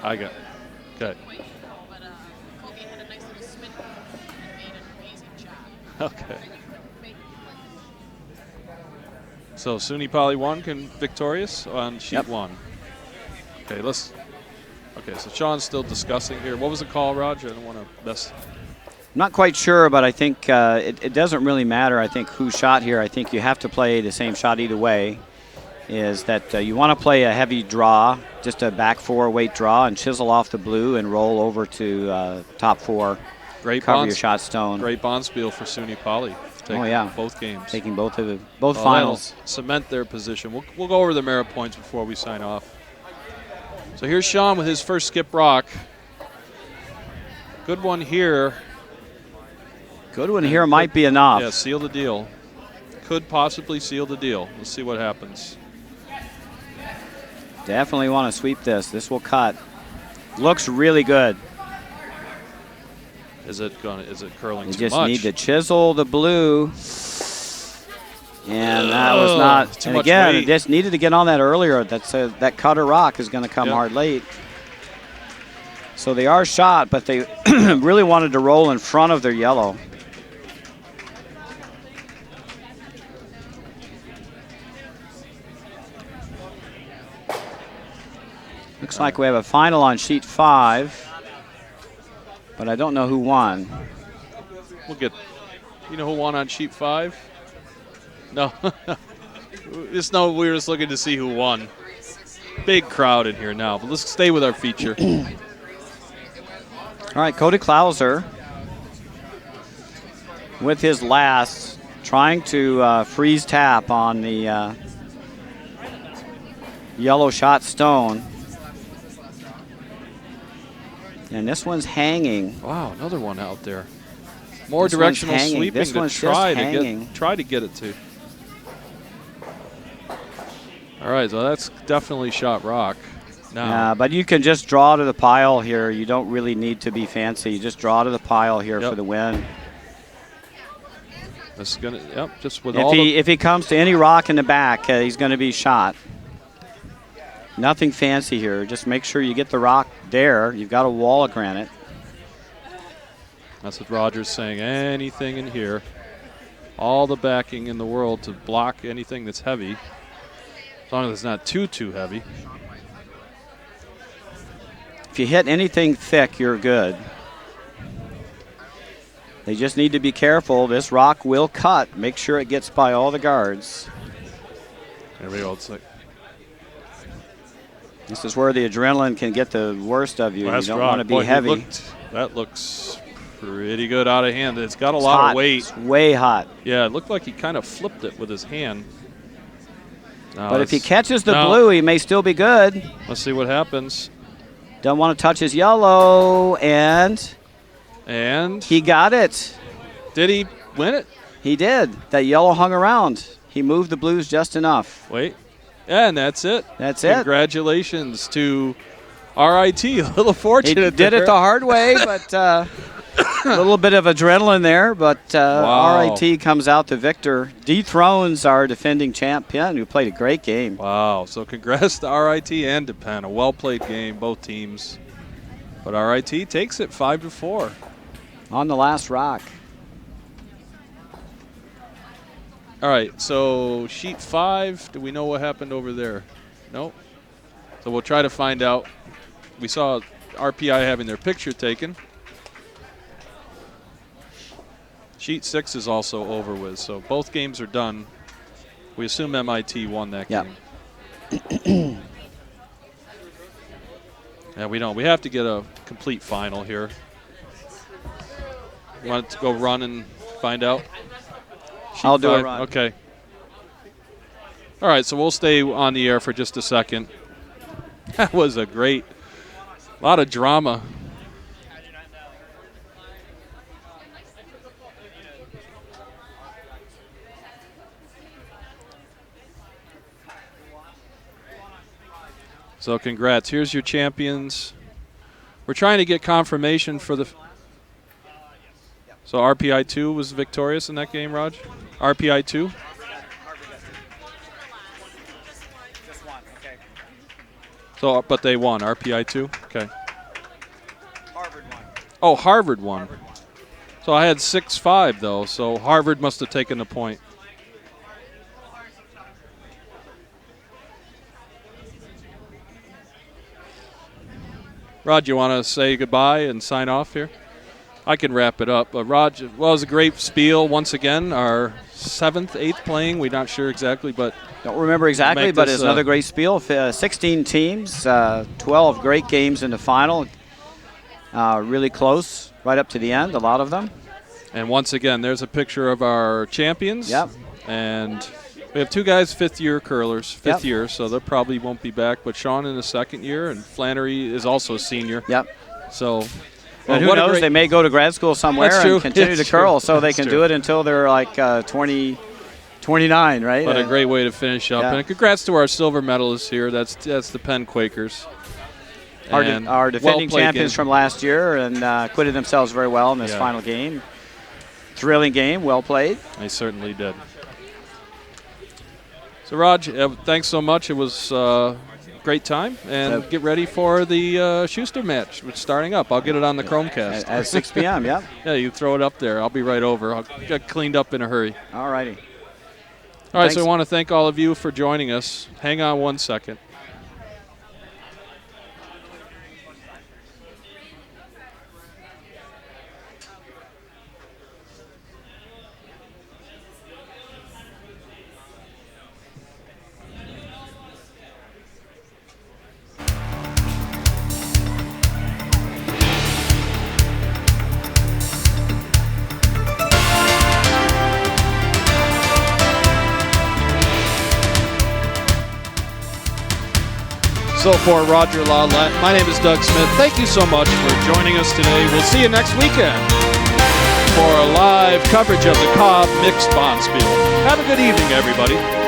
A: I got it. Okay. Okay. So SUNY Poly 1 victorious on sheet 1. Okay, Okay, so Sean's still discussing here. What was the call, Roger? I don't want to mess.
B: I'm not quite sure, but I think it doesn't really matter, I think, who shot here. I think you have to play the same shot either way. Is that you want to play a heavy draw, just a back 4 weight draw, and chisel off the blue and roll over to top 4.
A: Great
B: cover your shot stone.
A: Great Bonspiel for SUNY Poly. Both games.
B: Taking both finals.
A: Cement their position. We'll go over the merit points before we sign off. So here's Sean with his first skip rock. Good one here.
B: Good one here might be enough.
A: Yeah, seal the deal. Could possibly seal the deal. Let's see what happens.
B: Definitely want to sweep this. This will cut. Looks really good.
A: Is it curling too much?
B: You just need to chisel the blue. And that was not.
A: Too
B: And
A: much
B: again,
A: weight.
B: just needed to get on that earlier. That cutter rock is going to come hard late. So they are shot, but they really wanted to roll in front of their yellow. Looks like we have a final on sheet 5, but I don't know who won.
A: We'll get. You know who won on sheet 5? No. No, we were just looking to see who won. Big crowd in here now, but let's stay with our feature.
B: All right, Cody Klauser with his last, trying to freeze tap on the yellow shot stone. And this one's hanging.
A: Wow, another one out there. More
B: This
A: directional
B: one's hanging.
A: sweeping
B: This
A: to
B: one's
A: try
B: just
A: to
B: hanging.
A: get it to. All right, so that's definitely shot rock. Now,
B: But you can just draw to the pile here. You don't really need to be fancy. You just draw to the pile here for the win.
A: that's gonna. Yep, just with
B: If he comes to any rock in the back, he's going to be shot. Nothing fancy here. Just make sure you get the rock there. You've got a wall of granite.
A: That's what Roger's saying. Anything in here, all the backing in the world to block anything that's heavy, as long as it's not too heavy.
B: If you hit anything thick, you're good. They just need to be careful. This rock will cut. Make sure it gets by all the guards.
A: There we go. It's like
B: This is where the adrenaline can get the worst of you. You
A: last
B: don't
A: rock.
B: want to be
A: Boy,
B: heavy.
A: That looks pretty good out of hand. It's got a
B: It's
A: lot
B: hot.
A: of weight.
B: It's way hot.
A: Yeah, it looked like he kind of flipped it with his hand. No,
B: But if he
A: it's-
B: catches the
A: no.
B: blue, he may still be good.
A: Let's see what happens.
B: Don't want to touch his yellow, and
A: And
B: he got it.
A: did he win it?
B: He did. That yellow hung around. He moved the blues just enough.
A: Wait. And that's it.
B: That's it.
A: Congratulations to RIT. A little
B: He
A: fortunate.
B: did
A: there.
B: it the hard way, but a little bit of adrenaline there. But
A: Wow.
B: RIT comes out the victor, dethrones our defending champion, who played a great game.
A: Wow. So congrats to RIT and to Penn. A well-played game, both teams. But RIT takes it 5-4.
B: On the last rock.
A: All right, so sheet 5, do we know what happened over there? No? So we'll try to find out. We saw RPI having their picture taken. Sheet 6 is also over with, so both games are done. We assume MIT won that game. Yeah, we don't. We have to get a complete final here. You want to go run and find out? Sheet
B: I'll do a
A: 5?
B: run.
A: Okay. All right, so we'll stay on the air for just a second. That was a lot of drama. So congrats. Here's your champions. We're trying to get confirmation for the... So RPI 2 was victorious in that game, Raj? RPI 2? So, but they won. RPI 2? Okay.
B: Harvard won.
A: Oh, Harvard won. So I had 6-5, though, so Harvard must have taken the point. Rod, you want to say goodbye and sign off here? I can wrap it up. Rod, well, it was a great spiel once again. Our 7th, 8th playing. We're not sure exactly, but
B: Don't remember exactly,
A: make
B: but
A: this,
B: it's another great spiel. 16 teams, 12 great games in the final. Really close, right up to the end, a lot of them.
A: And once again, there's a picture of our champions.
B: Yep.
A: And we have 2 guys, 5th-year curlers, 5th
B: Yep.
A: year, so they probably won't be back. But Sean in the 2nd year, and Flannery is also a senior.
B: Yep.
A: So,
B: And who
A: what a
B: knows,
A: great-
B: they may go to grad school somewhere
A: That's true.
B: and continue
A: That's
B: to curl,
A: true.
B: so they
A: That's
B: can
A: true.
B: do it until they're like 20, 29, right?
A: What a great way to finish up.
B: Yeah.
A: And congrats to our silver medalists here. That's the Penn Quakers. And
B: Our defending
A: well-played
B: champions
A: game.
B: from last year and acquitted themselves very well in this
A: Yeah.
B: final game. Thrilling game, well played.
A: They certainly did. So, Raj, thanks so much. It was a great time. And get ready for the Schuster match, which is starting up. I'll get it on the Chromecast.
B: At 6 p.m., yeah.
A: Yeah, you throw it up there. I'll be right over. I'll get cleaned up in a hurry.
B: All righty.
A: All right, so I want to thank all of you for joining us. Hang on one second. So for Roger Lawlett, my name is Doug Smith. Thank you so much for joining us today. We'll see you next weekend for a live coverage of the Cobb Mixed Bonspiel. Have a good evening, everybody.